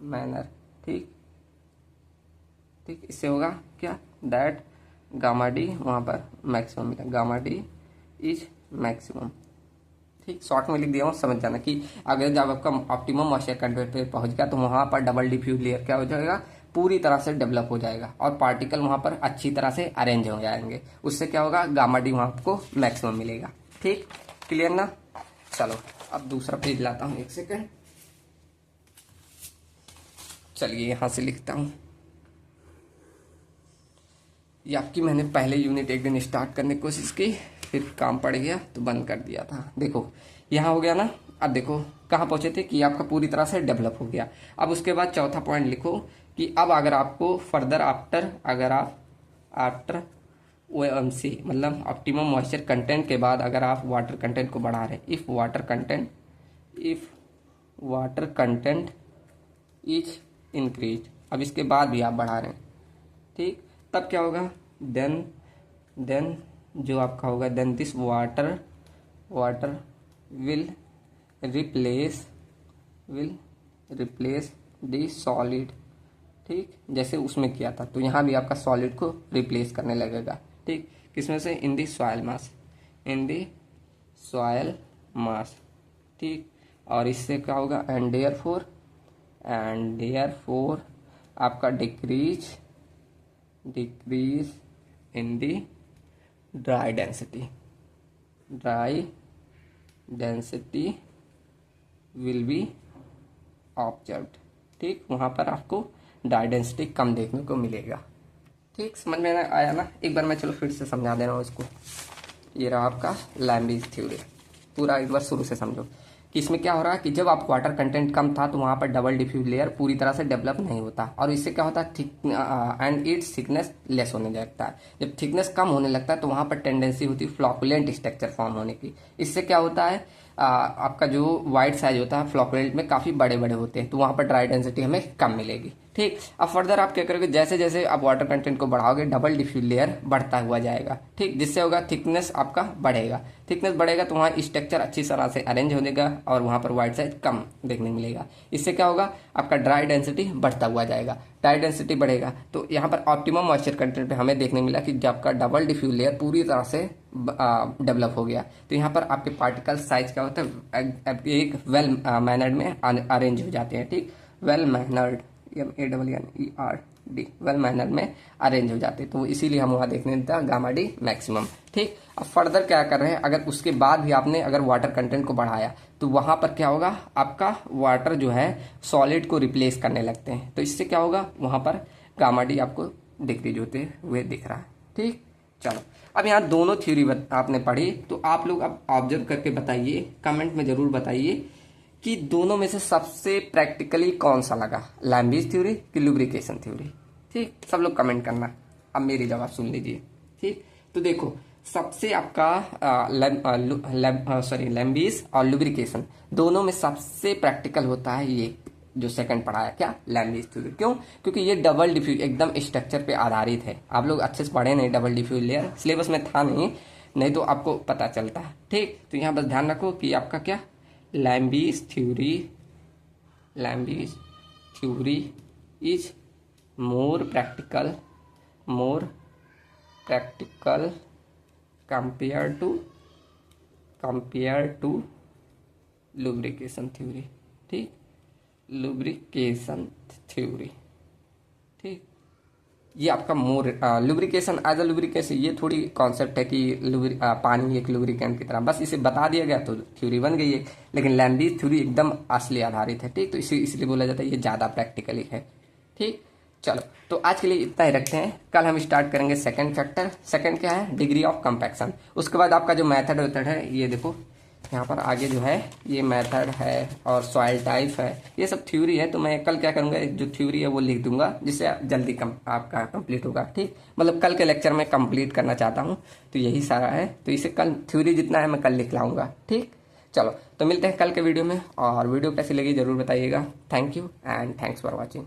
मैनर। ठीक, इससे होगा क्या, दैट गामा डी वहाँ पर मैक्सिमम मिला, गामा डी इज मैक्सिमम। ठीक, शॉर्ट में लिख दिया हूँ, समझ जाना कि अगर जब आपका ऑप्टिमम मॉइस्चर कंटेंट पे पहुंच गया तो वहां पर डबल डिफ्यूज लेयर क्या हो जाएगा, पूरी तरह से डेवलप हो जाएगा, और पार्टिकल वहां पर अच्छी तरह से अरेंज हो जाएंगे। उससे क्या होगा, गामा डी वहां आपको मैक्सिमम मिलेगा। ठीक, क्लियर ना। चलो अब दूसरा पेज लाता हूँ, एक सेकेंड, चलिए यहां से लिखता हूँ। ये आपकी मैंने पहले यूनिट एक दिन स्टार्ट करने की कोशिश की, फिर काम पड़ गया तो बंद कर दिया था। देखो यहाँ हो गया ना। अब देखो कहाँ पहुंचे थे कि आपका पूरी तरह से डेवलप हो गया। अब उसके बाद चौथा पॉइंट लिखो कि अब अगर आपको फर्दर आफ्टर OMC मतलब ऑप्टिमम मॉइस्चर कंटेंट के बाद अगर आप वाटर कंटेंट को बढ़ा रहे, if water content is increase, अब इसके बाद भी आप बढ़ा रहे हैं, ठीक, तब क्या होगा, देन जो आपका होगा, then this water will replace the solid. ठीक, जैसे उसमें किया था तो यहाँ भी आपका सॉलिड को रिप्लेस करने लगेगा। ठीक, किसमें से, इन दी सॉयल मास। ठीक, और इससे क्या होगा, एंड देयरफॉर आपका decrease in the dry density will be observed. ठीक, वहां पर आपको ड्राई डेंसिटी कम देखने को मिलेगा। ठीक, समझ में आया ना। एक बार मैं चलो फिर से समझा दे रहा हूँ इसको। ये रहा आपका लैम्बीज थ्योरी, पूरा एक बार शुरू से समझो कि इसमें क्या हो रहा है कि जब आप वाटर कंटेंट कम था तो वहां पर डबल डिफ्यूज लेयर पूरी तरह से डेवलप नहीं होता, और इससे क्या होता है, एंड इट्स थिकनेस लेस होने लगता है। जब थिकनेस कम होने लगता है तो वहां पर टेंडेंसी होती है फ्लॉकुलेंट स्ट्रक्चर फॉर्म होने की। इससे क्या होता है, आपका जो वाइड साइज होता है फ्लॉकुलेंट में काफी बड़े बड़े होते हैं, तो वहां पर ड्राई डेंसिटी हमें कम मिलेगी। ठीक, अब फर्दर आप क्या करोगे, जैसे जैसे आप वाटर कंटेंट को बढ़ाओगे डबल डिफ्यूज लेयर बढ़ता हुआ जाएगा। ठीक, जिससे होगा थिकनेस आपका बढ़ेगा, थिकनेस बढ़ेगा तो वहाँ स्ट्रक्चर अच्छी तरह से अरेंज हो जाएगा और वहाँ पर वाइड साइज कम देखने को मिलेगा। इससे क्या होगा, आपका ड्राई डेंसिटी बढ़ता हुआ जाएगा। टाइट डेंसिटी बढ़ेगा तो यहाँ पर ऑप्टिमम मॉइस्चर कंटेंट पे हमें देखने मिला कि जब आपका डबल डिफ्यूज लेयर पूरी तरह से डेवलप हो गया तो यहाँ पर आपके पार्टिकल साइज क्या होता है, एक वेल मैनर्ड में अरेंज हो जाते हैं। ठीक, well mannered, MEANERD, well manner में अरेंज हो जाते हैं, तो इसीलिए हम वहाँ देखने देता गामा डी मैक्सिमम। ठीक, अब फर्दर क्या कर रहे हैं, अगर उसके बाद भी आपने अगर वाटर कंटेंट को बढ़ाया तो वहाँ पर क्या होगा, आपका वाटर जो है सॉलिड को रिप्लेस करने लगते हैं, तो इससे क्या होगा, वहाँ पर गामा डी आपको डिक्रीज होते हुए दिख रहा है। ठीक, चलो अब यहाँ दोनों थ्योरी आपने पढ़ी, तो आप लोग अब ऑब्जर्व करके बताइए, कमेंट में जरूर बताइए कि दोनों में से सबसे प्रैक्टिकली कौन सा लगा, लैम्बिज थ्योरी कि लुब्रिकेशन थ्योरी। ठीक, सब लोग कमेंट करना। अब मेरी जवाब सुन लीजिए। ठीक, तो देखो सबसे आपका लैम्बिज और लुब्रिकेशन दोनों में सबसे प्रैक्टिकल होता है ये जो सेकंड पढ़ा है, क्या, लैम्बिज थ्योरी। क्यों, क्योंकि ये डबल डिफ्यूज एकदम स्ट्रक्चर पे आधारित है। आप लोग अच्छे से पढ़े नहीं, डबल डिफ्यूज लेयर सिलेबस में था नहीं तो आपको पता चलता है। ठीक, तो यहाँ बस ध्यान रखो कि आपका क्या, Lambe's theory is more practical compare to lubrication theory. ठीक, लुब्रिकेशन थ्योरी। ठीक, ये आपका more lubrication as a lubrication, ये थोड़ी कॉन्सेप्ट है कि पानी एक लुब्रिकेंट की तरह, बस इसे बता दिया गया तो थ्योरी बन गई है। लेकिन लैम्बिज थ्योरी एकदम असली आधारित है। ठीक, तो इसलिए बोला जाता है ये ज़्यादा प्रैक्टिकली है। ठीक, चलो तो आज के लिए इतना ही रखते हैं। कल हम स्टार्ट करेंगे सेकंड चैप्टर। सेकंड क्या है, डिग्री ऑफ कंपैक्शन। उसके बाद आपका जो मेथड है, ये देखो यहाँ पर आगे जो है ये मेथड है और सॉइल टाइप है, ये सब थ्योरी है। तो मैं कल क्या करूँगा, जो थ्योरी है वो लिख दूंगा जिससे जल्दी आपका कंप्लीट होगा। ठीक, मतलब कल के लेक्चर में कंप्लीट करना चाहता हूँ, तो यही सारा है। तो इसे कल थ्योरी जितना है मैं कल लिख लाऊंगा। ठीक, चलो तो मिलते हैं कल के वीडियो में, और वीडियो कैसी लगी जरूर बताइएगा। Thank you and thanks for watching.